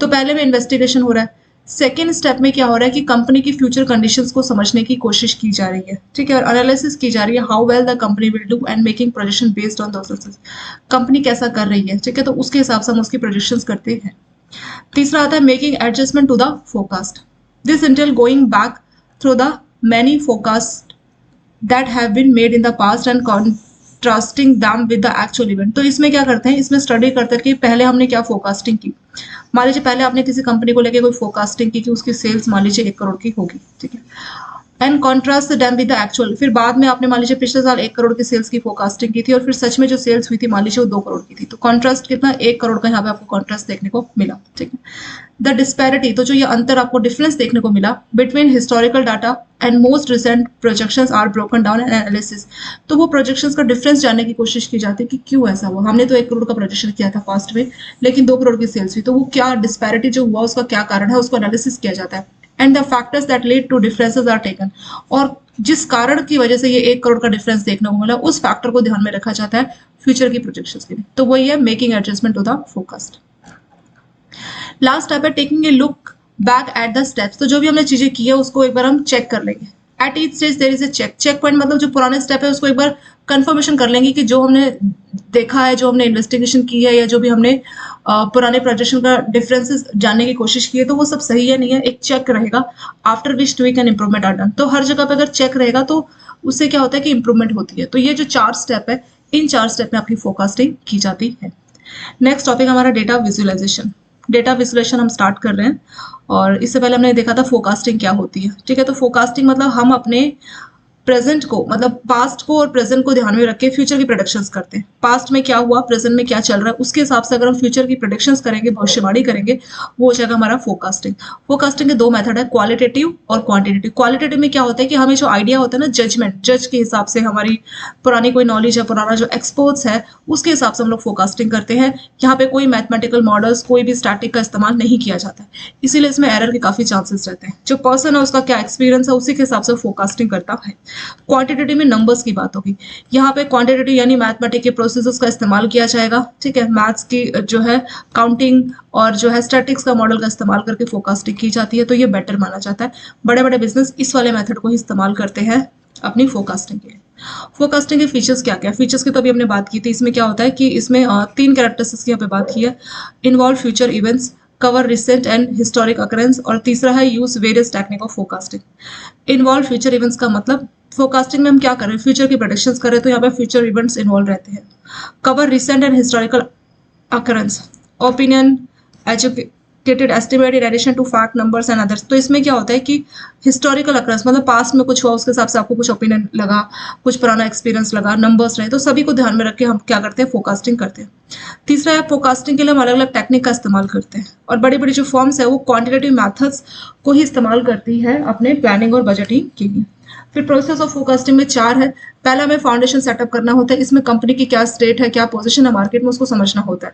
तो पहले में इन्वेस्टिगेशन हो रहा है, सेकेंड स्टेप में क्या हो रहा है कि कंपनी की फ्यूचर कंडीशंस को समझने की कोशिश की जा रही है, ठीक है, और एनालिसिस की जा रही है how well the company will do and making projection based on those. Company कैसा कर रही है, ठीक है, तो उसके हिसाब से हम उसकी प्रोजेक्शंस करते हैं। तीसरा आता है making adjustment to the forecast. This entails going back through the many forecast that have been made in the past and contrasting them with the actual event. तो इसमें क्या करते हैं, इसमें स्टडी करते हैं कि पहले हमने क्या फोरकास्टिंग की। मान लीजिए पहले आपने किसी कंपनी को लेके कोई फोरकास्टिंग की कि उसकी सेल्स मान लीजिए 1 करोड़ की होगी, ठीक है, and contrast dam with the actual. फिर बाद में आपने मान लीजिए पिछले साल 1 करोड़ की सेल्स की फोरकास्टिंग की थी और फिर सच में जो सेल्स हुई थी मान लीजिए वो 2 करोड़ की थी। तो कॉन्ट्रास्ट कितना, 1 करोड़ का यहाँ पे आपको कॉन्ट्रास्ट देखने को मिला, ठीक है। द डिस्पैरिटी, तो जो ये अंतर आपको डिफरेंस देखने को मिला between historical data and most recent projections are broken down and analysis. तो वो प्रोजेक्शंस का डिफरेंस जानने की कोशिश की जाती है कि क्यों ऐसा हुआ। हमने तो 1 करोड़ का प्रोजेक्शन किया था पास्ट में, लेकिन 2 करोड़ की सेल्स हुई, तो वो क्या डिस्पैरिटी जो हुआ उसका क्या कारण है, उसको एनालिसिस किया जाता है। And the factors that lead to differences are taken. और जिस कारण की वजह से ये 1 करोड़ का डिफरेंस देखने को मिला, उस फैक्टर को ध्यान में रखा जाता है फ्यूचर की प्रोजेक्शंस के लिए। तो वही है making adjustment to the forecast. Last step है taking a look back at the steps. तो जो भी हमने चीजें की है उसको एक बार हम चेक कर लेंगे। At each stage there is a check. Check point मतलब जो पुराने स्टेप है उसको एक बार कंफर्मेशन कर लेंगे कि जो हमने देखा है, जो हमने इन्वेस्टिगेशन की है, या जो भी हमने पुराने प्रोजेक्शन का डिफरेंसेस जानने की कोशिश की है, तो वो सब सही है नहीं है, एक चेक रहेगा। After which tweak and improvement are done. तो हर जगह पे अगर चेक रहेगा तो उससे क्या होता है कि इंप्रूवमेंट होती है। तो ये जो 4 स्टेप है, इन 4 स्टेप में आपकी फोरकास्टिंग की जाती है। नेक्स्ट टॉपिक हमारा डेटा विजुअलाइजेशन। डेटा विजुअलाइजेशन हम स्टार्ट कर रहे हैं और इससे पहले हमने देखा था फोरकास्टिंग क्या होती है, ठीक है। तो फोरकास्टिंग मतलब हम अपने प्रेजेंट को मतलब पास्ट को और प्रेजेंट को ध्यान में रख के फ्यूचर की प्रेडिक्शंस करते हैं। पास्ट में क्या हुआ, प्रेजेंट में क्या चल रहा है, उसके हिसाब से अगर हम फ्यूचर की प्रेडिक्शंस करेंगे, भविष्यवाणी करेंगे, वो हो जाएगा हमारा फोरकास्टिंग। फोरकास्टिंग के दो मेथड है, क्वालिटेटिव और क्वांटिटेटिव। क्वालिटेटिव में क्या होता है कि हमें जो आइडिया होता है ना, जजमेंट, जज के हिसाब से, हमारी पुरानी कोई नॉलेज है, पुराना जो एक्सपर्ट्स है, उसके हिसाब से हम लोग फोरकास्टिंग करते हैं। यहाँ पे कोई मैथमेटिकल मॉडल्स, कोई भी स्टैटिक का इस्तेमाल नहीं किया जाता है, इसीलिए इसमें एरर के काफी चांसेस रहते हैं। जो पर्सन है उसका क्या एक्सपीरियंस है, उसी के हिसाब से फोरकास्टिंग करता है। क्वांटिटेटिव में नंबर्स की बात होगी। यहाँ पे क्वांटिटेटिव यानी मैथमेटिक के प्रोसेसेस का इस्तेमाल किया जाएगा, ठीक है। मैथ्स की जो है काउंटिंग और जो है स्टैटिक्स का मॉडल का इस्तेमाल करके फोरकास्टिंग की जाती है, तो ये बेटर माना जाता है। बड़े बड़े बिजनेस इस वाले मेथड को ही इस्तेमाल करते हैं अपनी फोरकास्टिंग के लिए। फोरकास्टिंग के फीचर्स क्या क्या, फीचर्स की तो अभी हमने बात की थी। इसमें क्या होता है कि इसमें तीन कैरेक्टरिस्टिक्स की यहाँ पे बात की है। Involve future events, cover recent and historic occurrence, और तीसरा है use various technique of forecasting. Involve future events का मतलब फोरकास्टिंग में हम क्या कर रहे हैं, फ्यूचर की प्रेडिक्शंस कर रहे हैं, तो यहाँ पे फ्यूचर इवेंट्स इन्वॉल्व रहते हैं। Cover recent and historical occurrence, opinion, educated estimate in addition to fact, numbers and others. तो इसमें क्या होता है कि हिस्टोरिकल अकरेंस मतलब पास्ट में कुछ हुआ, उसके हिसाब से आपको कुछ ओपिनियन लगा, कुछ पुराना एक्सपीरियंस लगा, नंबर्स रहे, तो सभी को ध्यान में रख के हम क्या करते हैं, फोरकास्टिंग करते हैं। तीसरा है फोरकास्टिंग के लिए हम अलग अलग टेक्निक का इस्तेमाल करते हैं, और बड़ी बड़ी जो फॉर्म्स है वो क्वांटिटेटिव मैथड्स को ही इस्तेमाल करती है अपने प्लानिंग और बजटिंग के लिए। फिर प्रोसेस ऑफ फोरकास्टिंग में चार है। पहला हमें फाउंडेशन सेटअप करना होता है, इसमें कंपनी की क्या स्टेट है, क्या पोजीशन है मार्केट में, उसको समझना होता है।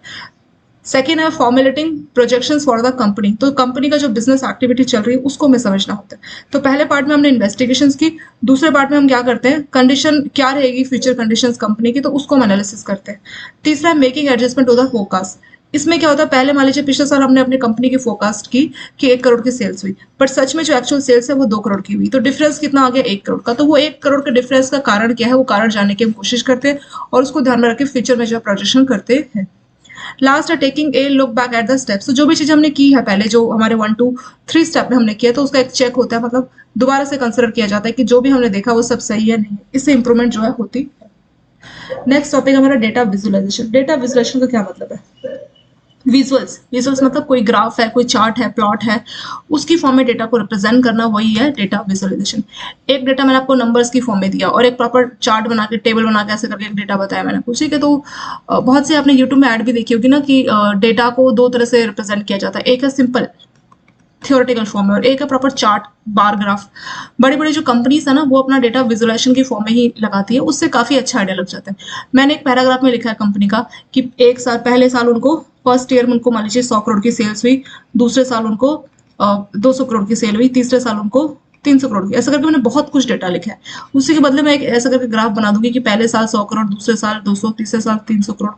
सेकेंड है formulating projections for the company, तो कंपनी का जो बिजनेस एक्टिविटी चल रही है उसको हमें समझना होता है। तो पहले पार्ट में हमने इन्वेस्टिगेशंस की, दूसरे पार्ट में हम क्या करते हैं, कंडीशन क्या रहेगी फ्यूचर कंडीशंस कंपनी की, तो उसको हम एनालिसिस करते हैं। तीसरा है making adjustment to the forecast. इसमें क्या होता है, पहले मान लीजिए पिछले साल हमने अपनी कंपनी की फोरकास्ट की कि 1 करोड़ की सेल्स हुई, पर सच में जो एक्चुअल सेल्स है वो 2 करोड़ की हुई, तो डिफरेंस कितना आ गया, 1 करोड़ का। तो वो 1 करोड़ के डिफरेंस का कारण क्या है, वो कारण जानने की हम कोशिश करते हैं और उसको ध्यान में रख के फ्यूचर में जो प्रोजेक्शन करते हैं। लास्ट है taking a look back at the steps. तो जो भी चीज हमने की है पहले, जो हमारे 1 2 3 स्टेप में हमने किया, तो उसका एक चेक होता है, मतलब दोबारा से कंसिडर किया जाता है कि जो भी हमने देखा वो सब सही है नहीं, इससे इंप्रूवमेंट जो है होती है। नेक्स्ट टॉपिक हमारा डेटा विजुअलाइजेशन। डेटा विजुअलाइजेशन का क्या मतलब है, विजुअल्स। विजुअल्स मतलब कोई ग्राफ है, कोई चार्ट है, प्लॉट है, उसकी फॉर्म में डेटा को रिप्रेजेंट करना, वही है डेटा विजुअलाइजेशन। एक डेटा मैंने आपको नंबर्स की फॉर्म में दिया और एक प्रॉपर चार्ट बना के, टेबल बना के ऐसे करके एक डेटा बताया मैंने आपको, ठीक है। तो बहुत से आपने यूट्यूब में ऐड भी देखी होगी ना कि डेटा को दो तरह से रिप्रेजेंट किया जाता है। एक है सिंपल थियोरेटिकल फॉर्म में और एक है प्रॉपर चार्ट, बार ग्राफ। बड़ी बड़ी जो कंपनीज है ना, वो अपना डेटा विजुअलाइजेशन की फॉर्म में ही लगाती है, उससे काफी अच्छा आइडिया लग जाता है। मैंने एक पैराग्राफ में लिखा है कंपनी का कि एक साल, पहले साल उनको फर्स्ट ईयर में उनको मान लीजिए 100 करोड़ की सेल्स हुई, दूसरे साल उनको 200 करोड़ की सेल हुई, तीसरे साल उनको 300 करोड़ की, ऐसा करके मैंने बहुत कुछ डेटा लिखा है। उसी के बदले मैं एक ऐसा करके ग्राफ बना दूंगी कि पहले साल 100 करोड़, दूसरे साल 200, तीसरे साल 300 करोड़।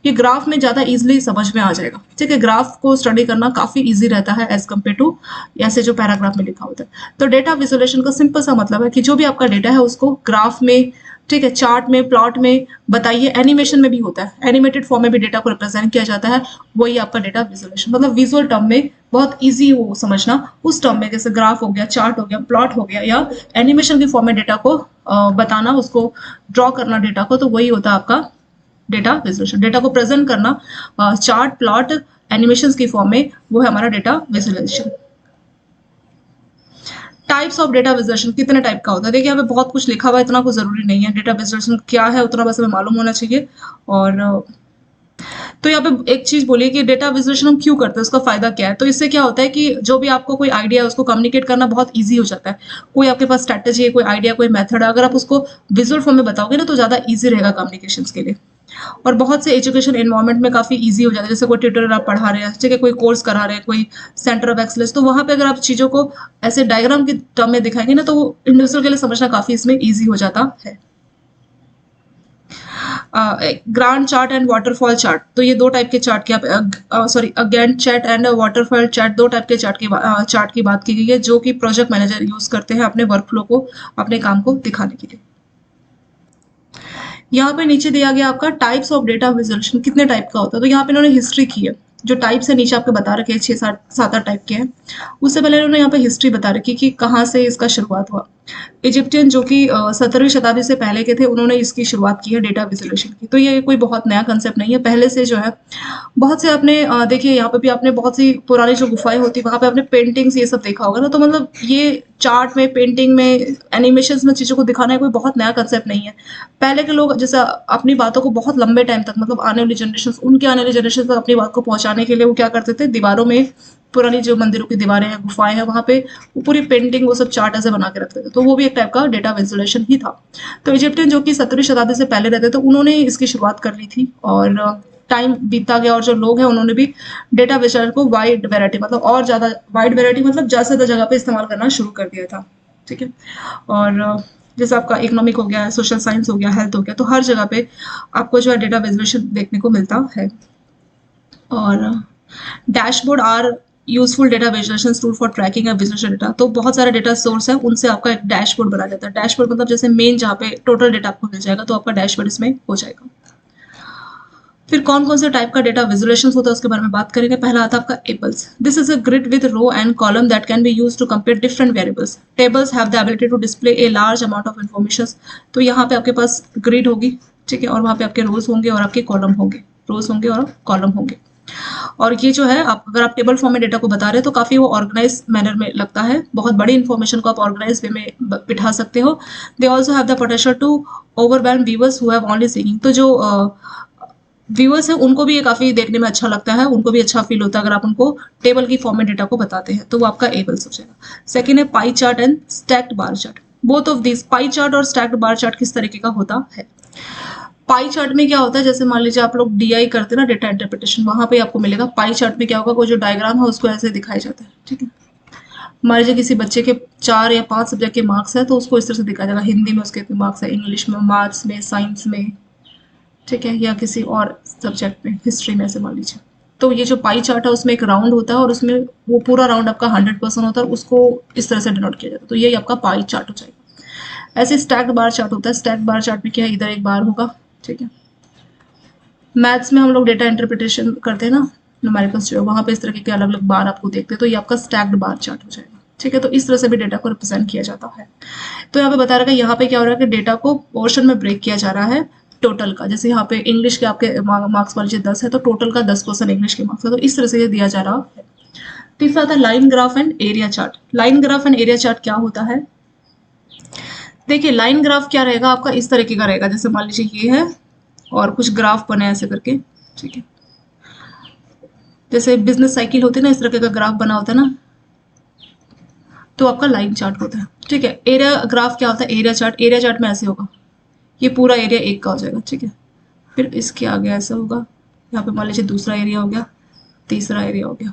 ये ग्राफ में ज्यादा इजीली समझ में आ जाएगा, ठीक है। ग्राफ को स्टडी करना काफी इजी रहता है एज कम्पेयर टू ऐसे जो पैराग्राफ में लिखा होता है। तो डेटा विजुअलाइजेशन का सिंपल सा मतलब है कि जो भी आपका डेटा है उसको ग्राफ में, ठीक है, चार्ट में, प्लॉट में बताइए। एनिमेशन में भी होता है, एनिमेटेड फॉर्म में भी डेटा को रिप्रेजेंट किया जाता है, वही आपका डेटा विजुअलाइजेशन। मतलब विजुअल टर्म में बहुत इजी हो समझना, उस टर्म में जैसे ग्राफ हो गया, चार्ट हो गया, प्लॉट हो गया, या एनिमेशन की फॉर्म में डेटा को बताना, उसको ड्रॉ करना डेटा को, तो वही होता है आपका डेटा विजुअलाइजेशन। डेटा को प्रेजेंट करना चार्ट, प्लॉट, एनिमेशन की फॉर्म में, वो है हमारा data visualisation. Types of data visualisation कितने टाइप का होता है, देखिए यहाँ पे बहुत कुछ लिखा हुआ है, इतना कुछ जरूरी नहीं है। डेटा विजुअलाइजेशन क्या है उतना बस हमें मालूम होना चाहिए। और तो यहाँ पे एक चीज बोलिए कि डेटा विजुअलाइजेशन हम क्यों करते हैं, उसका फायदा क्या है। तो इससे क्या होता है कि जो भी आपको कोई आइडिया है उसको कम्युनिकेट करना बहुत ईजी हो जाता है। कोई आपके पास स्ट्रैटेजी है, कोई आइडिया, कोई मेथड है, अगर आप उसको विजुअल फॉर्म में बताओगे ना, तो ज्यादा ईजी रहेगा कम्युनिकेशन के लिए। और बहुत से एजुकेशन एनवायरनमेंट में काफी इजी हो जाता है, जैसे कोई ट्यूटर आप पढ़ा रहे हैं, ठीक है, कोई कोर्स करा रहे हैं, कोई सेंटर ऑफ एक्सलेंस, तो वहां पे अगर आप चीजों को ऐसे डायग्राम के टर्म में दिखाएंगे ना, तो वो इंडिविजुअल के लिए समझना काफी इसमें इजी हो जाता है। Grand chart and waterfall chart, तो ये दो टाइप के चार्ट की Gantt chart and waterfall chart, दो टाइप के चार्ट की बात की गई है, जो कि प्रोजेक्ट मैनेजर यूज करते हैं अपने वर्कफ्लो को, अपने काम को दिखाने के लिए। यहाँ पे नीचे दिया गया आपका टाइप्स ऑफ डेटा विजुअलाइजेशन कितने टाइप का होता है। तो यहाँ पे इन्होंने हिस्ट्री की है, जो टाइप्स है नीचे आपके बता रखे हैं, 6 7 8 टाइप के हैं। उससे पहले इन्होंने यहाँ पे हिस्ट्री बता रखी कि कहाँ से इसका शुरुआत हुआ। इजिप्टियन जो कि 17वीं शताब्दी से पहले के थे, उन्होंने इसकी शुरुआत की है डेटा विजुलेशन की। तो ये कोई बहुत नया कंसेप्ट नहीं है, पहले से जो है बहुत से आपने देखिए यहाँ पे भी आपने बहुत सी पुरानी जो गुफाएं होती वहाँ पे आपने पेंटिंग्स ये सब देखा होगा ना। तो मतलब ये चार्ट में, पेंटिंग में, एनिमेशंस में चीज़ों को दिखाना है कोई बहुत नया कंसेप्ट नहीं है। पहले के लोग जैसे अपनी बातों को बहुत लंबे टाइम तक, मतलब आने वाली जनरेशन, उनके आने वाली जनरेशन तक अपनी बात को पहुंचाने के लिए वो क्या करते थे, दीवारों में, पुरानी जो मंदिरों की दीवारें हैं, गुफाएं हैं, वहाँ पे वो पूरी पेंटिंग वो सब चार्ट ऐसे बना के रखते थे। तो वो भी एक टाइप का डेटा विजुलेशन ही था। तो इजिप्टियन जो कि 17वीं शताब्दी से पहले रहते थे, उन्होंने इसकी शुरुआत कर ली थी। और टाइम बीतता गया और जो लोग हैं उन्होंने भी डेटा विजुलेशन को वाइड वैरायटी, मतलब और ज़्यादा वाइड वैरायटी, मतलब ज़्यादा से ज़्यादा जगह पे इस्तेमाल करना शुरू कर दिया था। ठीक है। और जैसे आपका इकोनॉमिक हो गया, सोशल साइंस हो गया, हेल्थ हो गया, तो हर जगह पे आपको जो है डेटा विजुलेशन देखने को मिलता है। और dashboard are useful data visualisation tool for tracking and visualisation data. तो बहुत सारे डेटा सोर्स है, उनसे आपका एक डैशबोर्ड बनाया जाता है। डैशबोर्ड मतलब जैसे मेन जहाँ पे टोटल डेटा आपको मिल जाएगा, तो आपका डैशबोर्ड इसमें हो जाएगा। फिर कौन कौन से टाइप का डेटा विजुअलाइजेशन होता है उसके बारे में बात करेंगे। पहला आता है आपका tables. This is a grid with row and column that can be use to compare different variables. Tables have the ability to display a large amount of information. तो यहाँ पे आपके पास ग्रिड होगी, ठीक है, और वहाँ पे आपके रोज होंगे और आपके कॉलम होंगे, रोज होंगे और कॉलम होंगे। और ये जो है, आप अगर आप टेबल फॉर्म में डेटा को बता रहे हैं तो काफी वो ऑर्गेनाइज मैनर में लगता है। बहुत बड़ी इन्फॉर्मेशन को आप ऑर्गेनाइज वे में बिठा सकते हो। They also have the potential to overwhelm viewers who have only seeing. तो जो व्यूअर्स है उनको भी ये काफी देखने में अच्छा लगता है, उनको भी अच्छा फील होता है अगर आप उनको टेबल की फॉर्म में डेटा को बताते हैं। तो वो आपका एबल्स हो जाएगा। सेकेंड है pie chart and stacked bar chart. Both of this, pie chart और स्टैक्ड बार चार्ट किस तरीके का होता है। पाई चार्ट में क्या होता है, जैसे मान लीजिए आप लोग डीआई करते हैं ना, डेटा इंटरप्रिटेशन, वहां पे आपको मिलेगा। पाई चार्ट में क्या होगा, कोई जो डायग्राम है उसको ऐसे दिखाया जाता है। ठीक है। मान लीजिए किसी बच्चे के 4 या 5 सब्जेक्ट के मार्क्स है तो उसको इस तरह से दिखाया जाएगा। हिंदी में उसके मार्क्स है, इंग्लिश में, मैथ्स में, साइंस में, ठीक है, या किसी और सब्जेक्ट में, हिस्ट्री में, ऐसे मान लीजिए। तो ये जो पाई चार्ट है उसमें एक राउंड होता है और उसमें वो पूरा राउंड आपका 100% होता है और उसको इस तरह से डिनोट किया जाता है। तो ये आपका पाई चार्ट हो जाएगा। ऐसे स्टैक्ड बार चार्ट होता है। स्टैक्ड बार चार्ट में क्या है, इधर एक बार होगा, ठीक है। मैथ्स में हम लोग डेटा इंटरप्रिटेशन करते हैं ना, न्यूमेरिकल्स जो है, वहाँ पे इस तरह के अलग अलग बार आपको देखते हैं। तो ये आपका स्टैक्ड बार चार्ट हो जाएगा। ठीक है। तो इस तरह से भी डेटा को रिप्रेजेंट किया जाता है। तो यहाँ पे बता रहा है कि यहाँ पे क्या हो रहा है कि डेटा को पोर्शन में ब्रेक किया जा रहा है टोटल का। जैसे यहाँ पे इंग्लिश के आपके मार्क्स मान लीजिए 10 है तो टोटल का 10% इंग्लिश के मार्क्स है। तो इस तरह से ये दिया जा रहा है। तीसरा आता है line graph and area chart. Line graph and area chart क्या होता है, देखिए लाइन ग्राफ क्या रहेगा आपका, इस तरीके का रहेगा। जैसे मान लीजिए ये है और कुछ ग्राफ बने ऐसे करके, ठीक है। जैसे बिजनेस साइकिल होती है ना, इस तरह का ग्राफ बना होता है ना, तो आपका लाइन चार्ट होता है। ठीक है। एरिया ग्राफ क्या होता है, एरिया चार्ट। एरिया चार्ट में ऐसे होगा, ये पूरा एरिया एक का हो जाएगा, ठीक है। फिर इसके आगे ऐसा होगा, यहाँ पे मान लीजिए दूसरा एरिया हो गया, तीसरा एरिया हो गया,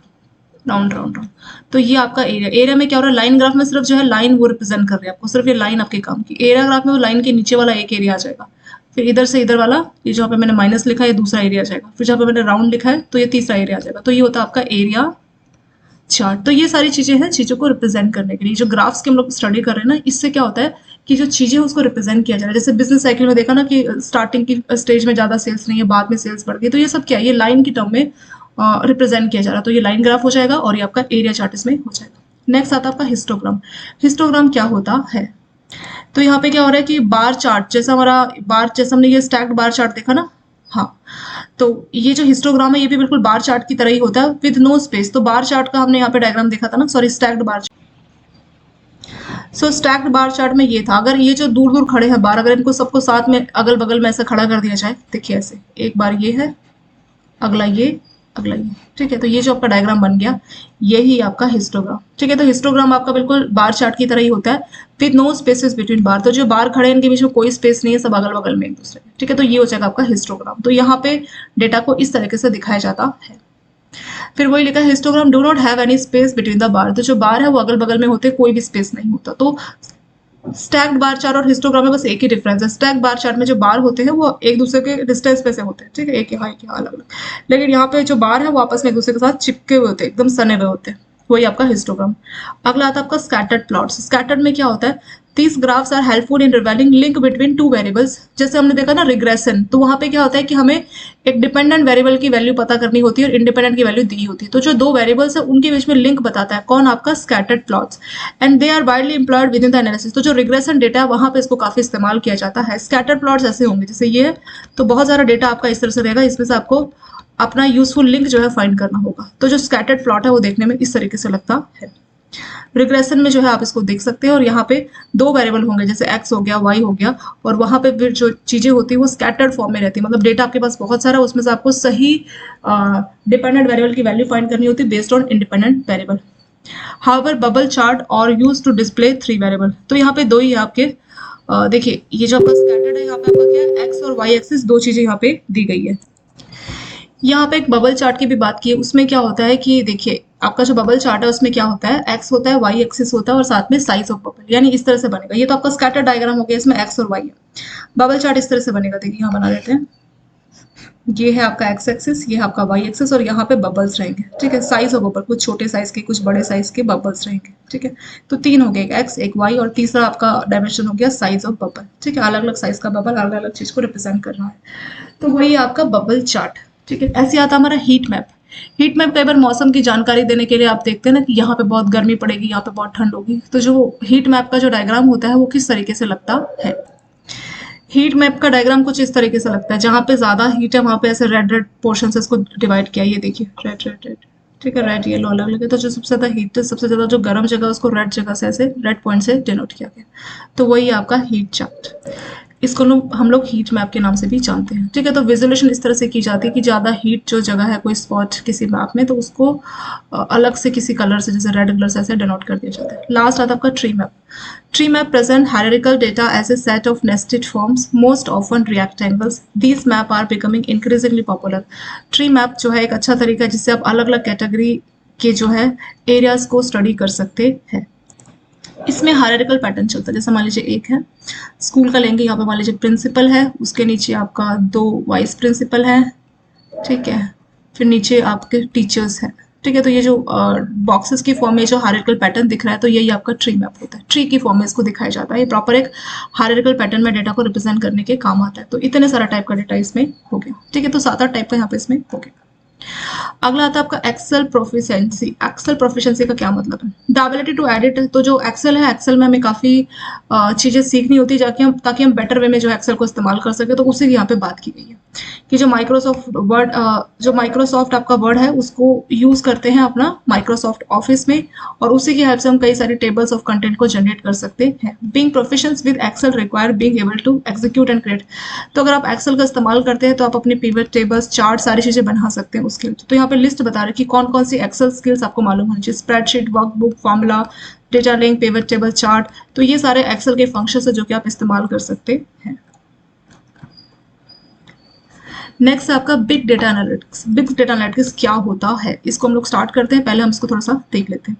राउंड राउंड राउंड। तो ये आपका एरिया। एरिया में क्या हो रहा है, लाइन ग्राफ में सिर्फ जो है लाइन वो रिप्रेजेंट कर रही है आपको, सिर्फ ये लाइन आपके काम की। एरिया ग्राफ में वो लाइन के नीचे वाला एक एरिया आ जाएगा। फिर इधर से इधर वाला, ये जहाँ पे मैंने माइनस लिखा है, ये दूसरा एरिया आ जाएगा। फिर जहाँ पे मैंने राउंड लिखा है तो ये तीसरा एरिया आ जाएगा। तो ये होता है आपका एरिया चार्ट। तो ये सारी चीजें हैं चीजों को रिप्रेजेंट करने के लिए। जो ग्राफ्स के हम लोग स्टडी कर रहे हैं ना, इससे क्या होता है कि जो चीजें उसको रिप्रेजेंट किया जा रहा है। जैसे बिजनेस साइकिल में देखा ना कि स्टार्टिंग की स्टेज में ज्यादा सेल्स नहीं है, बाद में सेल्स बढ़ गई। तो ये सब क्या है, ये लाइन की टर्म में रिप्रेजेंट किया जा रहा है। तो ये लाइन ग्राफ हो जाएगा और ये आपका एरिया चार्ट इसमें हो जाएगा। नेक्स्ट आता है आपका हिस्टोग्राम। हिस्टोग्राम क्या होता है, तो यहाँ पे क्या हो रहा है कि बार चार्ट जैसा हमारा बार, जैसा हमने ये स्टैक्ड बार चार्ट देखा ना, हाँ, तो ये जो हिस्टोग्राम है ये भी बिल्कुल बार चार्ट की तरह ही होता है विद नो स्पेस। तो बार चार्ट का हमने यहाँ पे डायग्राम देखा था ना, सॉरी स्टैक्ड बार। सो स्टैक्ड बार चार्ट में ये था, अगर ये जो दूर दूर खड़े हैं बार, अगर इनको सबको साथ में अगल बगल में ऐसे खड़ा कर दिया जाए, देखिए ऐसे, एक बार ये है, अगला ये, अगला ये, ठीक है। तो ये जो आपका डायग्राम बन गया, यही आपका हिस्टोग्राम। ठीक है। तो हिस्टोग्राम आपका बिल्कुल बार चार्ट की तरह ही होता है विद नो स्पेसेस बिटवीन बार। तो जो बार खड़े हैं इनके बीच में कोई स्पेस नहीं है, सब अगल बगल में एक दूसरे के। ठीक है। तो ये हो जाएगा आपका हिस्टोग्राम। तो यहाँ पे डेटा को इस तरीके से दिखाया जाता है। फिर वही लिखा है, histogram do not have any space between the bar. तो जो बार है वो अगल बगल में होते, कोई भी स्पेस नहीं होता। तो स्टैक्ड बार चार्ट और हिस्टोग्राम में बस एक ही डिफरेंस है। स्टैक्ड बार चार्ट में जो बार होते हैं वो एक दूसरे के डिस्टेंस पे से होते हैं, ठीक है, एक यहाँ अलग अलग। लेकिन यहाँ पे जो बार है वो आपस में एक दूसरे के साथ चिपके हुए होते हैं, एकदम सने हुए होते हैं। वही आपका हिस्टोग्राम। अगला आता है आपका स्कैटर्ड प्लॉट्स। स्कैटर्ड में क्या होता है, these graphs are helpful in revealing link between two variables। जैसे हमने देखा ना रिग्रेशन, तो वहां पे क्या होता है कि हमें एक डिपेंडेंट वेरिएबल की वैल्यू पता करनी होती है और इंडिपेंडेंट की वैल्यू दी होती है। तो जो दो वेरिएबल्स है उनके बीच में लिंक बताता है कौन, आपका scattered plots, and they are widely employed within the analysis. तो जो रिग्रेशन डेटा है वहां पे इसको काफी इस्तेमाल किया जाता है। स्कैटर्ड प्लॉट्स ऐसे होंगे जैसे ये है, तो बहुत सारा डेटा आपका इस तरह से रहेगा, इसमें से आपको अपना यूजफुल लिंक जो है फाइंड करना होगा। तो जो स्कैटर्ड प्लॉट है वो देखने में इस तरीके से लगता है। रिग्रेशन में जो है आप इसको देख सकते हैं, और यहाँ पे दो वेरिएबल होंगे जैसे x हो गया, y हो गया, और वहां पे फिर जो चीजें होती है वो स्कैटर्ड फॉर्म में रहती है। मतलब डेटा आपके पास बहुत सारा, उसमें से आपको सही डिपेंडेंट वेरिएबल की वैल्यू फाइंड करनी होती है based on independent variable. However bubble chart और use to display three variable. तो यहाँ पे दो ही है आपके, देखिए ये जो आपका स्कैटर्ड है, यहाँ पे आपका क्या है, एक्स और वाई एक्सिस दो चीजें यहाँ पे दी गई है। यहाँ पे एक बबल चार्ट की भी बात की है, उसमें क्या होता है कि देखिए आपका जो बबल चार्ट है उसमें क्या होता है, एक्स होता है, वाई एक्सिस होता है, और साथ में साइज ऑफ बबल, यानी इस तरह से बनेगा। ये तो आपका स्कैटर डायग्राम हो गया, इसमें एक्स और वाई है। बबल चार्ट इस तरह से बनेगा, देखिए यहाँ बना देते हैं। ये है आपका एक्स एक्सिस, ये है आपका वाई एक्सिस, और यहाँ पे बबल्स रहेंगे, ठीक है। साइज ऑफ बबल, कुछ छोटे साइज के, कुछ बड़े साइज के बबल्स रहेंगे, ठीक है। तो तीन हो गए, एक एक्स, एक वाई, और तीसरा आपका डायमेंशन हो गया साइज ऑफ बबल, ठीक है। अलग अलग साइज का बबल अलग अलग चीज को रिप्रेजेंट कर रहा है, तो वही आपका बबल चार्ट, ठीक है। ऐसे आता हमारा हीट मैप। हीट मैप कई बार मौसम की जानकारी देने के लिए आप देखते हैं ना कि यहाँ पे बहुत गर्मी पड़ेगी, यहाँ पे बहुत ठंड होगी। तो जो हीट मैप का जो डायग्राम होता है वो किस तरीके से लगता है, हीट मैप का डायग्राम कुछ इस तरीके से लगता है। जहां पे ज्यादा हीट है वहां पे ऐसे रेड रेड पोर्शन से इसको डिवाइड किया, ये देखिए रेड रेड रेड, ठीक है, रेड येलो अलग अलग है। तो जो सबसे ज्यादा हीट है, सबसे ज्यादा जो गर्म जगह उसको रेड जगह से ऐसे रेड पॉइंट से डिनोट किया गया। तो वही आपका हीट चार्ट, इसको हम लोग हीट मैप के नाम से भी जानते हैं, ठीक है। तो विजुअलेशन इस तरह से की जाती है कि ज़्यादा हीट जो जगह है कोई स्पॉट किसी मैप में, तो उसको अलग से किसी कलर से, जैसे रेड कलर से ऐसे डिनोट कर दिया जाता है। लास्ट आता है आपका tree map. Tree map present hierarchical data as a set of nested forms, most often rectangles. These map are becoming increasingly popular. Tree map जो है एक अच्छा तरीका है जिससे आप अलग अलग कैटेगरी के जो है एरियाज को स्टडी कर सकते हैं। इसमें हायरार्किकल पैटर्न चलता है, जैसे मान लीजिए एक है स्कूल का लेंगे, यहाँ पे मान लीजिए प्रिंसिपल है, उसके नीचे आपका दो वाइस प्रिंसिपल है, ठीक है, फिर नीचे आपके टीचर्स हैं, ठीक है। तो ये जो बॉक्सेस की फॉर्म में जो हायरार्किकल पैटर्न दिख रहा है, तो यही आपका ट्री मैप होता है। ट्री की फॉर्म में इसको दिखाया जाता है। ये प्रॉपर एक हायरार्किकल पैटर्न में डेटा को रिप्रेजेंट करने के काम आता है। तो इतने सारा टाइप का डेटा इसमें हो गया, ठीक है। तो 7-8 टाइप का यहाँ पे इसमें हो गया। अगला आता है आपका एक्सेल प्रोफिशिएंसी। एक्सेल प्रोफिशिएंसी का क्या मतलब है, द एबिलिटी टू एडिट। तो जो एक्सेल है, एक्सेल में हमें काफी चीजें सीखनी होती है ताकि हम बेटर वे में जो एक्सेल को इस्तेमाल कर सके। तो उसी की यहाँ पे बात की गई है कि जो माइक्रोसॉफ्ट आपका वर्ड है उसको यूज करते हैं अपना माइक्रोसॉफ्ट ऑफिस में, और उसी की हेल्प से हम कई सारी टेबल्स ऑफ कंटेंट को जनरेट कर सकते हैं। Being proficient with Excel require being able to execute and create. तो अगर आप एक्सेल का इस्तेमाल करते हैं तो आप अपनी पिवट टेबल्स, चार्ट, सारी चीजें बना सकते हैं उसके। तो यहाँ पे लिस्ट बता रहे कि कौन कौन सी एक्सेल स्किल्स आपको मालूम होनी चाहिए। Spreadsheet, workbook, formula, data link, pivot table, chart. तो ये सारे एक्सेल के फंक्शन है जो कि आप इस्तेमाल कर सकते हैं। नेक्स्ट है आपका big data analytics. Big data analytics क्या होता है, इसको हम लोग स्टार्ट करते हैं। पहले हम इसको थोड़ा सा देख लेते हैं।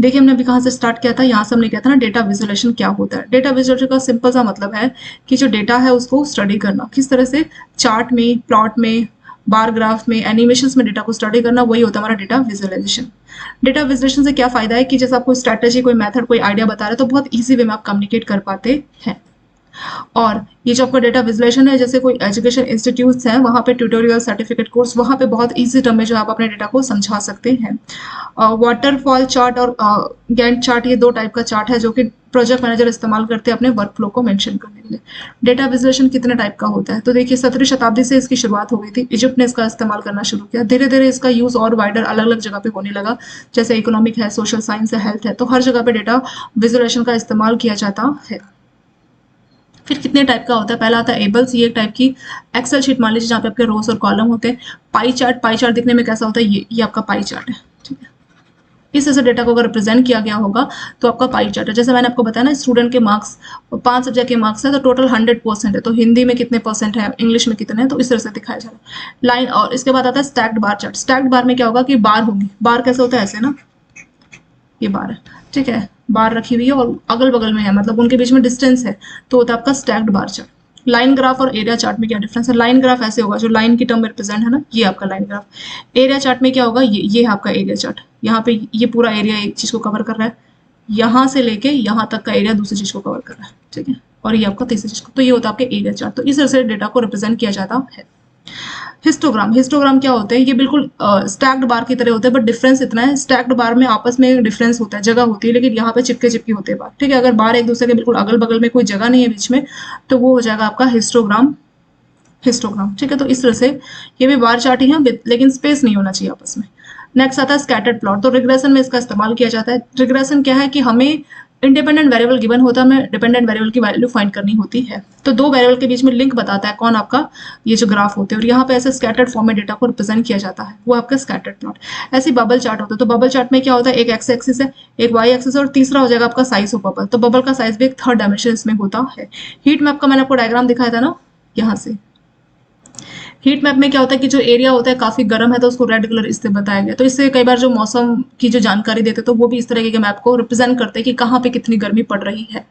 देखिए हमने अभी कहाँ से स्टार्ट किया था, यहाँ से हमने किया था ना डेटा विजुअलाइजेशन क्या होता है। डेटा विजुअलाइजेशन का सिंपल सा मतलब है कि जो डेटा है उसको स्टडी करना, किस तरह से चार्ट में, प्लॉट में, बार ग्राफ में, एनिमेशंस में डेटा को स्टडी करना, वही होता है हमारा डेटा विजुअलाइजेशन। डेटा विजुअलाइजेशन से क्या फायदा है कि जैसे आप कोई स्ट्रैटेजी, कोई मेथड, कोई आइडिया बता रहे हैं तो बहुत ईजी वे में आप कम्युनिकेट कर पाते हैं। और ये जो आपका डेटा विजुअलाइजेशन है, जैसे कोई एजुकेशन इंस्टीट्यूट्स हैं वहाँ पे ट्यूटोरियल, सर्टिफिकेट कोर्स, वहाँ पे बहुत इजी टर्म में जो आप अपने डेटा को समझा सकते हैं। वाटरफॉल चार्ट और गैंट चार्ट, ये दो टाइप का चार्ट है जो कि प्रोजेक्ट मैनेजर इस्तेमाल करते हैं अपने वर्क फ्लो को मेंशन करने के लिए। डेटा विजुअलाइजेशन कितने टाइप का होता है, तो देखिए 17वीं शताब्दी से इसकी शुरुआत हो गई थी। इजिप्ट ने इसका इस्तेमाल करना शुरू किया। धीरे धीरे इसका यूज और वाइडर अलग अलग जगह पे होने लगा, जैसे इकोनॉमिक है, सोशल साइंस है, हेल्थ है। तो हर जगह पे डेटा विजुअलाइजेशन का इस्तेमाल किया जाता है। फिर कितने टाइप का होता है, पहला आता है एबल्स। ये एक टाइप की एक्सेल शीट मान लीजिए जहाँ पे आपके रोज और कॉलम होते हैं। पाई चार्ट दिखने में कैसा होता है, ये आपका पाई चार्ट है, ठीक है। इस तरह से डेटा को अगर रिप्रेजेंट किया गया होगा तो आपका पाई चार्ट है। जैसे मैंने आपको बताया ना, स्टूडेंट के मार्क्स 5 सब्जेक्ट के मार्क्स है तो टोटल 100% है, तो हिंदी में कितने परसेंट है, इंग्लिश में कितने हैं, तो इस तरह से दिखाया जा रहा है लाइन। और इसके बाद आता है stacked bar chart. Stacked bar में क्या होगा कि बार होंगी। बार कैसे होता है, ऐसे ना, ये बार है, ठीक है, बार रखी हुई है और अगल बगल में है, मतलब उनके बीच में डिस्टेंस है, तो होता है आपका stacked bar chart. Line graph और एरिया चार्ट में क्या डिफरेंस है, लाइन ग्राफ ऐसे होगा, जो लाइन की टर्म में रिप्रेजेंट है ना, ये आपका लाइन ग्राफ। एरिया चार्ट में क्या होगा, ये है आपका एरिया चार्ट। यहाँ पे ये पूरा एरिया एक चीज को कवर कर रहा है, यहाँ से लेके यहाँ तक का एरिया दूसरी चीज को कवर कर रहा है, ठीक है, और ये आपका तीसरी चीज को, तो ये होता है आपके एरिया चार्ट। तो इस तरह से डेटा को रिप्रेजेंट किया जाता है। हिस्टोग्राम, हिस्टोग्राम क्या होते हैं, ये बिल्कुल स्टैक्ड बार की तरह होते हैं, बट डिफरेंस इतना है, स्टैक्ड बार में आपस में डिफरेंस होता है, जगह होती है, लेकिन यहाँ पे चिपके चिपके होते हैं बार, ठीक है। अगर बार एक दूसरे के बिल्कुल अगल बगल में कोई जगह नहीं है बीच में, तो वो हो जाएगा आपका हिस्टोग्राम, हिस्टोग्राम, ठीक है। तो इस तरह से ये भी बार चार्ट ही है, लेकिन स्पेस नहीं होना चाहिए आपस में। नेक्स्ट आता है स्कैटर्ड प्लॉट। तो रिग्रेशन में इसका इस्तेमाल किया जाता है। रिग्रेशन क्या है कि हमें इंडिपेंडेंट वेरिएबल गिवन होता है, हमें डिपेंडेंट वेरिएबल की वैल्यू फाइंड करनी होती है। तो दो वेरिएबल के बीच में लिंक बताता है कौन आपका ये जो ग्राफ होते हैं, और यहाँ पे ऐसे स्कैटर्ड फॉर्म में डेटा को रिप्रेजेंट किया जाता है, वो आपका स्कैटर्ड प्लॉट। ऐसी बबल चार्ट होता है। तो बबल चार्ट में क्या होता है, एक एक्स एक्सिस है, एक वाई एक्सिस है, और तीसरा हो जाएगा आपका साइज ऑफ बबल। तो बबल का साइज भी एक थर्ड डायमेंशन इसमें होता है। हीट मैप का मैंने आपको डायग्राम दिखाया था ना, यहाँ से। हीट मैप में क्या होता है कि जो एरिया होता है काफी गर्म है, तो उसको रेड कलर इससे बताया गया। तो इससे कई बार जो मौसम की जो जानकारी देते, तो वो भी इस तरह के मैप को रिप्रेजेंट करते हैं कि कहाँ पे कितनी गर्मी पड़ रही है।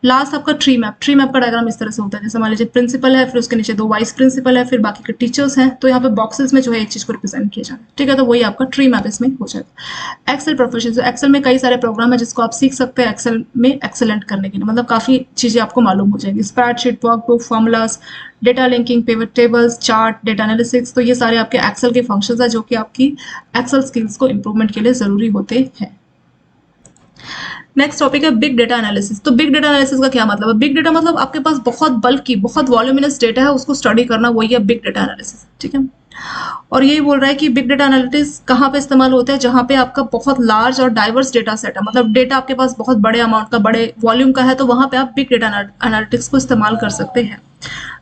लास्ट आपका ट्री मैप। ट्री मैप का डायग्राम इस तरह से होता है, जैसे मान लीजिए प्रिंसिपल है, फिर उसके नीचे दो वाइस प्रिंसिपल है, फिर बाकी के टीचर्स हैं, तो यहाँ पे बॉक्सेस में जो है एक चीज को रिप्रेजेंट किया जाए, ठीक है। तो वही आपका ट्री मैप इसमें हो जाएगा। एक्सेल प्रोफेशन, एक्सेल में कई सारे प्रोग्राम है जिसको आप सीख सकते हैं एक्सेल में एक्सेलेंट करने के लिए, मतलब काफी चीजें आपको मालूम हो जाएंगी। Spreadsheet, workbook, formulas, data linking, pivot tables, chart, data analysis, तो ये सारे आपके एक्सेल के फंक्शंस है जो कि आपकी एक्सेल स्किल्स को इंप्रूवमेंट के लिए जरूरी होते हैं। नेक्स्ट टॉपिक है बिग डेटा एनालिसिस। तो बिग डेटा एनालिसिस का क्या मतलब है? बिग डेटा मतलब आपके पास बहुत बल्कि, बहुत वॉल्यूमिनस डेटा है, उसको स्टडी करना, वही है बिग डेटा एनालिसिस, ठीक है। और यही बोल रहा है कि बिग डेटा एनालिटिक्स कहाँ पे इस्तेमाल होता है, जहाँ पे आपका बहुत लार्ज और डाइवर्स डेटा सेट है, मतलब डेटा आपके पास बहुत बड़े अमाउंट का, बड़े वॉल्यूम का है, तो वहां पे आप बिग डेटा एनालिटिक्स को इस्तेमाल कर सकते हैं।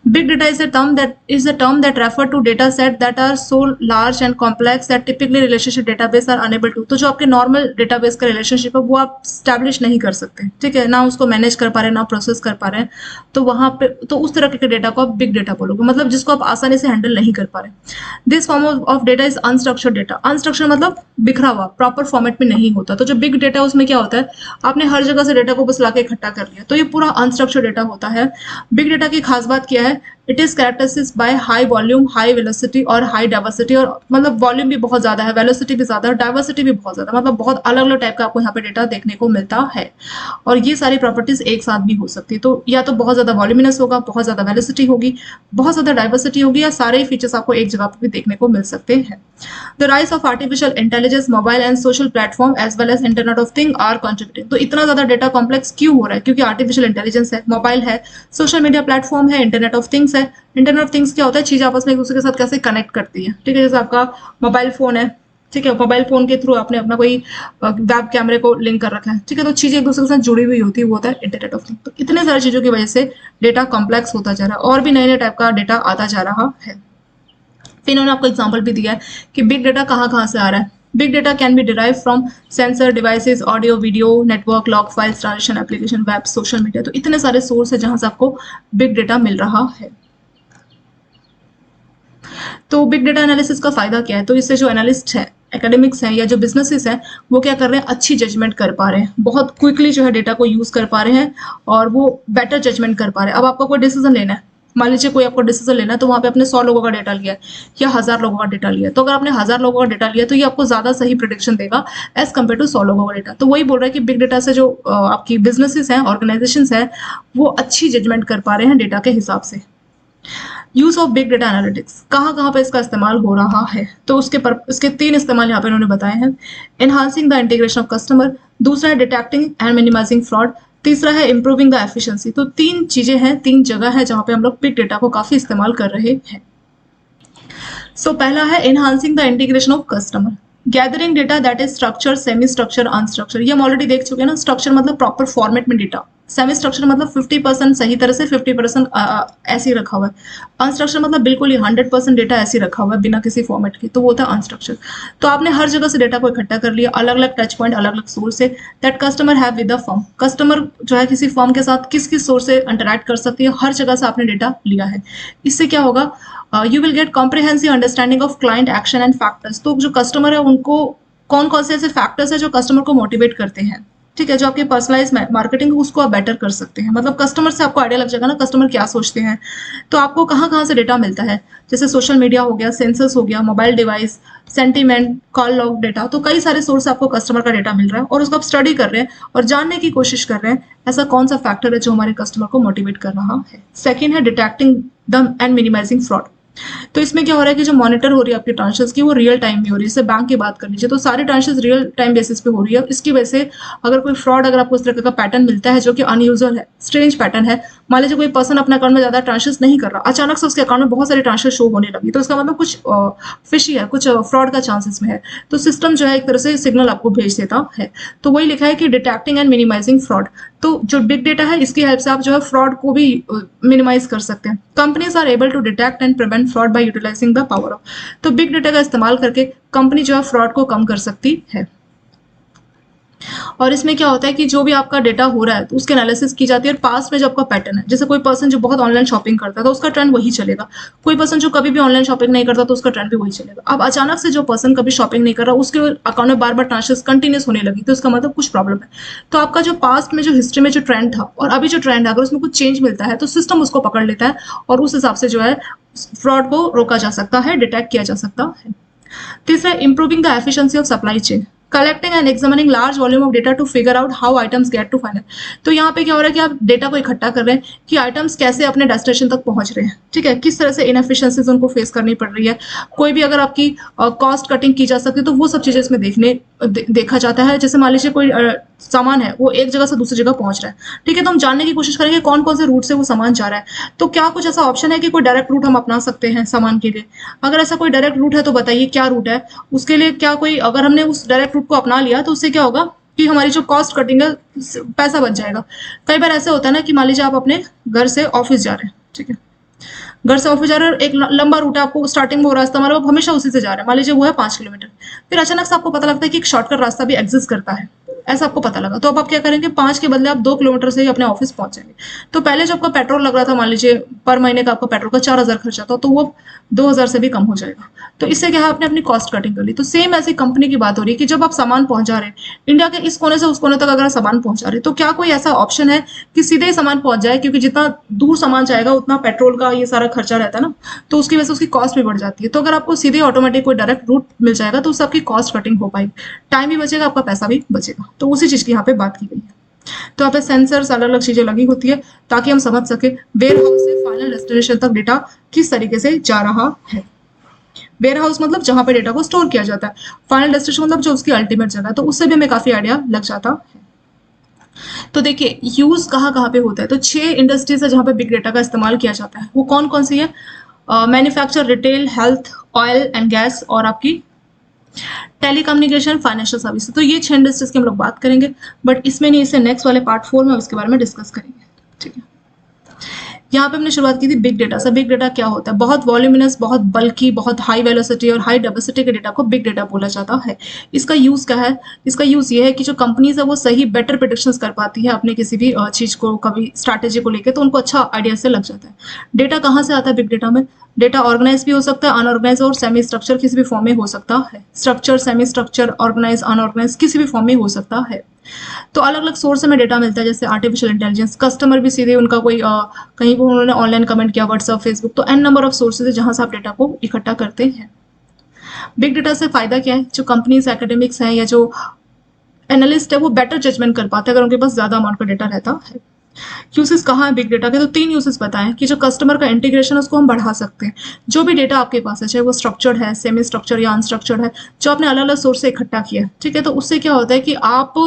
Big data is a term that refer to data set that are so large and complex that typically relationship database are unable to। तो जो आपके नॉर्मल डेटाबेस का रिलेशनशिप है वो आप स्टैब्लिश नहीं कर सकते, ठीक है, ना उसको मैनेज कर पा रहे हैं, ना प्रोसेस कर पा रहे हैं, तो वहां पे तो उस तरह के डेटा को आप बिग डेटा बोलोगे, मतलब जिसको आप आसानी से हैंडल नहीं कर पा रहे। This form of data is unstructured data. Unstructured मतलब बिखरा हुआ, प्रॉपर फॉर्मेट में नहीं होता। तो जो बिग डेटा है उसमें क्या होता है, आपने हर जगह से डेटा को बस लाके इकट्ठा कर लिया, तो ये पूरा अनस्ट्रक्चर्ड डेटा होता है। बिग डेटा की खास बात क्या है, it is characterised by high volume, high velocity और हाई डाइवर्सिटी। और मतलब वॉल्यूम भी बहुत ज्यादा है, वेलोसिटी भी ज्यादा है, डाइवर्सिटी भी बहुत ज्यादा, मतलब बहुत अलग अलग टाइप का आपको यहाँ पे डेटा देखने को मिलता है। और ये सारी प्रॉपर्टीज एक साथ भी हो सकती है। तो या तो बहुत ज्यादा वॉल्यूमिनस होगा, बहुत ज्यादा वेलोसिटी होगी, बहुत ज्यादा डाइवर्सिटी होगी, या सारे ही फीचर्स आपको एक जगह पर भी देखने को मिल सकते हैं। The rise of artificial intelligence, mobile and social platform as well as internet of thing are contributing. तो इतना ज्यादा डेटा कॉम्प्लेक्स क्यों हो रहा है? क्योंकि आर्टिफिशियल इंटेलिजेंस है, मोबाइल है, सोशल मीडिया प्लेटफॉर्म है, इंटरनेट ऑफ थिंग्स है। इंटरनेट ऑफ थिंग्स क्या होता है, चीज आपस में एक दूसरे के साथ कैसे कनेक्ट करती है, ठीक है। जैसे आपका मोबाइल फोन है, ठीक है, मोबाइल फोन के थ्रू आपने अपना कोई वेब कैमरे को लिंक कर रखा है, ठीक है, तो चीजें एक दूसरे के साथ जुड़ी हुई होती है, वो होता है इंटरनेट ऑफ थिंग्स। तो इतने सारी चीजों की वजह से डेटा कॉम्प्लेक्स होता जा रहा है, और भी नए नए टाइप का डेटा आता जा रहा है। फिर इन्होंने आपको एग्जाम्पल भी दिया है कि बिग डेटा कहाँ कहाँ से आ रहा है। Big data can be derive from sensor, devices, audio, video, network, log files, transaction, application, web, social media. तो इतने सारे सोर्स है जहां से आपको बिग डेटा मिल रहा है। तो बिग डेटा एनालिसिस का फायदा क्या है? तो इससे जो एनालिस्ट है, एकेडमिक्स हैं, या जो बिजनेसेस हैं, वो क्या कर रहे हैं, अच्छी जजमेंट कर पा रहे हैं, बहुत क्विकली जो है डेटा को यूज कर पा रहे हैं, और वो बेटर जजमेंट कर पा रहे हैं। अब आपको कोई डिसीजन लेना है, मान लीजिए कोई आपको डिसीजन लेना है, तो वहां पे आपने 100 लोगों का डेटा लिया है या 1000 लोगों का डेटा लिया है। तो अगर आपने 1000 लोगों का डेटा लिया तो ये आपको ज्यादा सही प्रिडिक्शन देगा एज कम्पेयर टू 100 लोगों का डेटा। तो वही बोल रहा है कि बिग डेटा से जो आपकी बिजनेसेस हैं, ऑर्गेनाइजेशन है, वो अच्छी जजमेंट कर पा रहे हैं डेटा के हिसाब से। Use of big data analytics, कहाँ कहाँ पे इसका इस्तेमाल हो रहा है? तो इसके 3 इस्तेमाल यहाँ पे इन्होंने बताए हैं। Enhancing the integration of customer, दूसरा है डिटेक्टिंग एंड मिनिमाइजिंग फ्रॉड, तीसरा है इंप्रूविंग द एफिशिएंसी। तो 3 चीजें हैं, 3 जगह है जहां पे हम लोग बिग डेटा को काफी इस्तेमाल कर रहे हैं। सो पहला है enhancing the integration of customer, gathering data that is structure, semi structure, unstructured. ये हम ऑलरेडी देख चुके हैं ना। स्ट्रक्चर मतलब प्रॉपर फॉर्मेट में डेटा, सेमी स्ट्रक्चर मतलब 50% सही तरह से, 50% ऐसे ही रखा हुआ है, अनस्ट्रक्चर मतलब बिल्कुल ही 100% डेटा ऐसे ही रखा हुआ है बिना किसी फॉर्मेट के, तो वो होता है अनस्ट्रक्चर। तो आपने हर जगह से डेटा को इकट्ठा कर लिया, अलग अलग टच पॉइंट, अलग अलग सोर्स से, that customer have with the firm. Customer जो है किसी फर्म के साथ किस किस सोर्स से इंटरेक्ट कर सकती है, हर जगह से आपने डेटा लिया है। इससे क्या होगा, you will get comprehensive understanding of client action and factors. तो जो कस्टमर है उनको कौन कौन से ऐसे फैक्टर्स है जो कस्टमर को मोटिवेट करते हैं, ठीक है, जो आपकी पर्सनलाइज मार्केटिंग है उसको आप बेटर कर सकते हैं। मतलब कस्टमर से आपको आइडिया लग जाएगा ना, कस्टमर क्या सोचते हैं। तो आपको कहाँ कहाँ से डेटा मिलता है, जैसे सोशल मीडिया हो गया, सेंसस हो गया, mobile device, sentiment, call log data, तो कई सारे सोर्स से आपको कस्टमर का डेटा मिल रहा है और उसको आप स्टडी कर रहे हैं और जानने की कोशिश कर रहे हैं ऐसा कौन सा फैक्टर है जो हमारे कस्टमर को मोटिवेट कर रहा है। सेकेंड है detecting the and minimising fraud. तो इसमें क्या हो रहा है कि जो मॉनिटर हो रही है आपकी ट्रांजेक्शन की वो रियल टाइम में हो रही है। जैसे बैंक की बात कर लीजिए तो सारी ट्रांजेक्शन रियल टाइम बेसिस पे हो रही है। इसकी वजह से अगर कोई फ्रॉड, अगर आपको इस तरह का पैटर्न मिलता है जो कि अनयूजुअल है, स्ट्रेंज पैटर्न है, मान लीजिए कोई पर्सन अपने अकाउंट में ज्यादा ट्रांजेक्शन नहीं कर रहा, अचानक से उसके अकाउंट में बहुत सारी ट्रांजेक्शन शो होने लगी, तो इसका मतलब कुछ फिशी है, कुछ फ्रॉड का चांसेस में है। तो सिस्टम जो है एक तरह से सिग्नल आपको भेज देता है। तो वही लिखा है कि डिटेक्टिंग एंड मिनिमाइजिंग फ्रॉड। तो जो बिग डेटा है इसकी हेल्प से आप जो है फ्रॉड को भी मिनिमाइज कर सकते हैं। Companies are able to detect and prevent fraud by utilising the power of. तो बिग डेटा का इस्तेमाल करके कंपनी जो है फ्रॉड को कम कर सकती है। और इसमें क्या होता है कि जो भी आपका डेटा हो रहा है तो उसके एनालिसिस की जाती है और पास्ट में जो आपका पैटर्न है, जैसे कोई पर्सन जो बहुत ऑनलाइन शॉपिंग करता है तो उसका ट्रेंड वही चलेगा, कोई पर्सन जो कभी भी ऑनलाइन शॉपिंग नहीं करता तो उसका ट्रेंड भी वही चलेगा। अब अचानक से जो पर्सन कभी शॉपिंग नहीं कर रहा उसके अकाउंट में बार बार ट्रांजेक्शन कंटिन्यूस होने लगी, तो इसका मतलब कुछ प्रॉब्लम है। तो आपका जो पास्ट में जो हिस्ट्री में जो ट्रेंड था और अभी जो ट्रेंड है, अगर उसमें कुछ चेंज मिलता है तो सिस्टम उसको पकड़ लेता है और उस हिसाब से जो है फ्रॉड को रोका जा सकता है, डिटेक्ट किया जा सकता है। तीसरा, improving the efficiency of supply chain, collecting and examining large volume of data to figure out how items get to final. तो यहाँ पे क्या हो रहा है कि आप डेटा को इकट्ठा कर रहे हैं कि आइटम्स कैसे अपने डेस्टिनेशन तक पहुंच रहे हैं, ठीक है, किस तरह से इनएफिशिएंसीज उनको फेस करनी पड़ रही है। कोई भी अगर आपकी कॉस्ट कटिंग की जा सकती है तो वो सब चीजें इसमें देखा जाता है। जैसे मान लीजिए कोई सामान है वो एक जगह से दूसरी जगह पहुंच रहा है, ठीक है, तो हम जानने की कोशिश करेंगे कौन कौन से रूट से वो सामान जा रहा है। तो क्या कुछ ऐसा ऑप्शन है कि कोई डायरेक्ट रूट हम अपना सकते हैं सामान के लिए? अगर ऐसा कोई डायरेक्ट रूट है तो बताइए क्या रूट है उसके लिए। क्या कोई, अगर हमने उस डायरेक्ट रूट को अपना लिया तो उससे क्या होगा कि हमारी जो कॉस्ट कटिंग है पैसा बच जाएगा। कई बार ऐसा होता है ना कि मान लीजिए आप अपने घर से ऑफिस जा रहे हैं, ठीक है, घर से ऑफिस जा रहे हैं, एक लंबा रूट है, आपको स्टार्टिंग में वो रास्ता मतलब आप हमेशा उसी से जा रहे हैं, मान लीजिए वो है 5 किलोमीटर। फिर अचानक से आपको पता लगता है कि एक शॉर्टकट रास्ता भी एग्जिस्ट करता है, ऐसा आपको पता लगा, तो अब आप क्या करेंगे, 5 के बदले आप 2 किलोमीटर से ही अपने ऑफिस पहुंच जाएंगे। तो पहले जो आपका पेट्रोल लग रहा था, मान लीजिए पर महीने का आपका पेट्रोल का 4,000 खर्चा था, तो वो 2,000 से भी कम हो जाएगा। तो इससे क्या है, आपने अपनी कॉस्ट कटिंग कर ली। तो सेम ऐसी कंपनी की बात हो रही है कि जब आप सामान पहुंचा रहे हैं इंडिया के इस कोने से उस कोने तक, अगर सामान पहुंचा रहे तो क्या कोई ऐसा ऑप्शन है कि सीधे ही सामान पहुंच जाए, क्योंकि जितना दूर सामान जाएगा उतना पेट्रोल का ये सारा खर्चा रहता है ना, तो उसकी वजह से उसकी कॉस्ट भी बढ़ जाती है। तो अगर आपको सीधे ऑटोमेटिक कोई डायरेक्ट रूट मिल जाएगा तो उससे आपकी कॉस्ट कटिंग हो पाएगी, टाइम भी बचेगा, आपका पैसा भी बचेगा। तो उसी चीज की यहाँ पे बात की गई है। तो यहाँ पे सेंसर्स, अलग अलग चीजें लगी होती है ताकि हम समझ सके वेयर हाउस से फाइनल डेस्टिनेशन तक डेटा किस तरीके से जा रहा है। वेयर हाउस मतलब जहां पे डेटा को स्टोर किया जाता है, फाइनल डेस्टिनेशन मतलब जो उसकी अल्टीमेट जगह है, तो उससे भी हमें काफी आइडिया लग जाता है। तो देखिए यूज कहाँ कहाँ पे होता है, तो 6 इंडस्ट्रीज है जहां पे बिग डेटा का इस्तेमाल किया जाता है। वो कौन कौन सी है? Manufacture, retail, health, oil and gas और आपकी टेलीकम्युनिकेशन, फाइनेंशियल सर्विस। तो ये 6 इंडस्ट्रीज की हम लोग बात करेंगे, बट इसमें नहीं, इसे नेक्स्ट वाले पार्ट 4 में इसके बारे में डिस्कस करेंगे, ठीक है। यहाँ पे हमने शुरुआत की थी बिग डेटा से। बिग डेटा क्या होता है? बहुत वॉल्यूमिनस, बहुत बल्की, बहुत हाई वेलोसिटी और हाई डाइवर्सिटी के डेटा को बिग डेटा बोला जाता है। इसका यूज क्या है? इसका यूज ये है कि जो कंपनीज है वो सही बेटर प्रेडिक्शंस कर पाती है अपने किसी भी चीज को, कभी स्ट्रैटेजी को लेकर, तो उनको अच्छा आइडिया से लग जाता है। डेटा कहाँ से आता है बिग डेटा में? डेटा ऑर्गेनाइज भी हो सकता है, अनऑर्गेनाइज और सेमी स्ट्रक्चर किसी भी फॉर्म में हो सकता है। Structure, semi structure, organise, unorganise किसी भी फॉर्म में हो सकता है। तो अलग अलग सोर्स से में डेटा मिलता है, जैसे आर्टिफिशियल इंटेलिजेंस, कस्टमर भी सीधे उनका कोई कहीं पर उन्होंने ऑनलाइन कमेंट किया, व्हाट्सएप, फेसबुक, तो एन नंबर ऑफ सोर्सेज है जहां से आप डेटा को इकट्ठा करते हैं। बिग डेटा से फायदा क्या है? जो कंपनीज, एकेडमिक्स हैं या जो एनालिस्ट है वो बेटर जजमेंट कर पाते हैं अगर उनके पास ज्यादा अमाउंट का डेटा रहता है। यूसेस कहाँ है बिग डेटा के? तो 3 यूसेस बताएं कि जो कस्टमर का इंटीग्रेशन उसको हम बढ़ा सकते हैं। जो भी डेटा आपके पास है, चाहे वो स्ट्रक्चर्ड है, सेमी स्ट्रक्चर या अनस्ट्रक्चर्ड है, जो आपने अलग अलग सोर्स से इकट्ठा किया है, ठीक है, तो उससे क्या होता है कि आप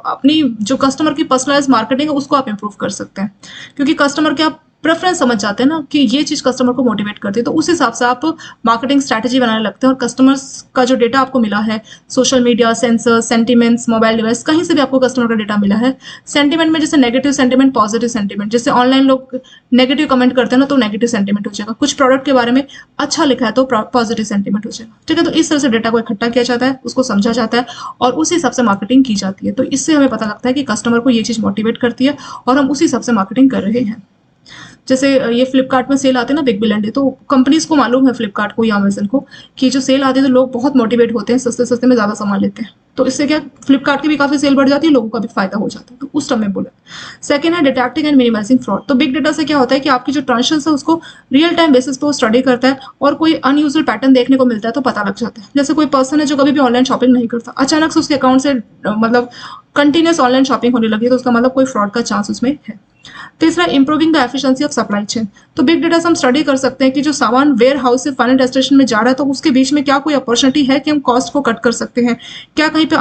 अपनी जो कस्टमर की पर्सनलाइज मार्केटिंग है उसको आप इंप्रूव कर सकते हैं, क्योंकि कस्टमर के आप प्रेफरेंस समझ जाते हैं ना कि ये चीज कस्टमर को मोटिवेट करती है, तो उस हिसाब से आप मार्केटिंग स्ट्रैटेजी बनाने लगते हैं। और कस्टमर्स का जो डेटा आपको मिला है, social media, sensor, sentiments, mobile device, कहीं से भी आपको कस्टमर का डेटा मिला है। सेंटीमेंट में जैसे नेगेटिव सेंटीमेंट, पॉजिटिव सेंटीमेंट, जैसे ऑनलाइन लोग नेगेटिव कमेंट करते हैं ना, तो नेगेटिव सेंटीमेंट हो जाएगा। कुछ प्रोडक्ट के बारे में अच्छा लिखा है तो पॉजिटिव सेंटीमेंट हो जाएगा, ठीक है। तो इस तरह से डेटा को इकट्ठा किया जाता है, उसको समझा जाता है और उसी हिसाब से मार्केटिंग की जाती है। तो इससे हमें पता लगता है कि कस्टमर को ये चीज मोटिवेट करती है और हम उसी हिसाब से मार्केटिंग कर रहे हैं। जैसे ये फ्लिपकार्ट में सेल आते हैं ना, बिग बिलियन डे, तो कंपनीज को मालूम है, फ्लिपकार्ट को या अमेजन को, कि जो सेल आती है तो लोग बहुत मोटिवेट होते हैं, सस्ते सस्ते में ज्यादा सामान लेते हैं। तो इससे क्या फ्लिपकार्ट की भी काफी सेल बढ़ जाती है, लोगों का भी फायदा हो जाता है, तो उस टर्म में बोले। सेकंड है डिटेक्टिंग एंड मिनिमाइजिंग फ्रॉड। तो बिग डेटा से क्या होता है कि आपकी जो ट्रांजेक्शन है उसको रियल टाइम बेसिस पे वो स्टडी करता है और कोई अनयूजुअल पैटर्न देखने को मिलता है तो पता लग जाता है। जैसे कोई पर्सन है जो कभी भी ऑनलाइन शॉपिंग नहीं करता, अचानक से उसके अकाउंट से मतलब कंटिन्यूस ऑनलाइन शॉपिंग होने लगी, तो उसका मतलब कोई फ्रॉड का चांस उसमें है। तीसरा, improving the efficiency of supply chain. तो बिग डेटा से हम स्टडी कर सकते हैं कि जो सामान वेयर हाउस से फाइनल डेस्टिनेशन में जा रहा है तो उसके बीच में क्या कोई अपॉर्चुनिटी है कि हम कॉस्ट को कट कर सकते हैं, क्या कहीं पे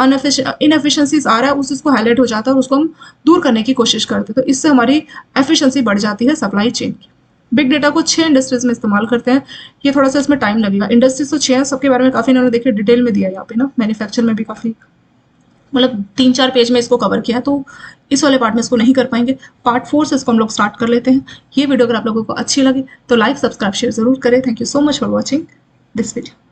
इनएफिशिएंसीज आ रहा है, उसको हाईलाइट हो जाता है और उसको हम दूर करने की कोशिश करते हैं, तो इससे हमारी एफिशिएंसी बढ़ जाती है सप्लाई चेन की। बिग डेटा को 6 इंडस्ट्रीज में इस्तेमाल करते हैं। ये थोड़ा सा इसमें टाइम लगेगा, इंडस्ट्रीज तो 6 हैं, सबके बारे में काफी इन्होंने देखिए डिटेल में दिया है यहाँ पे ना, मैन्युफैक्चर में भी काफी मतलब 3-4 पेज में इसको कवर किया है, तो इस वाले पार्ट में इसको नहीं कर पाएंगे। पार्ट 4 से इसको हम लोग स्टार्ट कर लेते हैं। ये वीडियो अगर आप लोगों को अच्छी लगी तो लाइक सब्सक्राइब शेयर जरूर करें। Thank you so much for watching this video.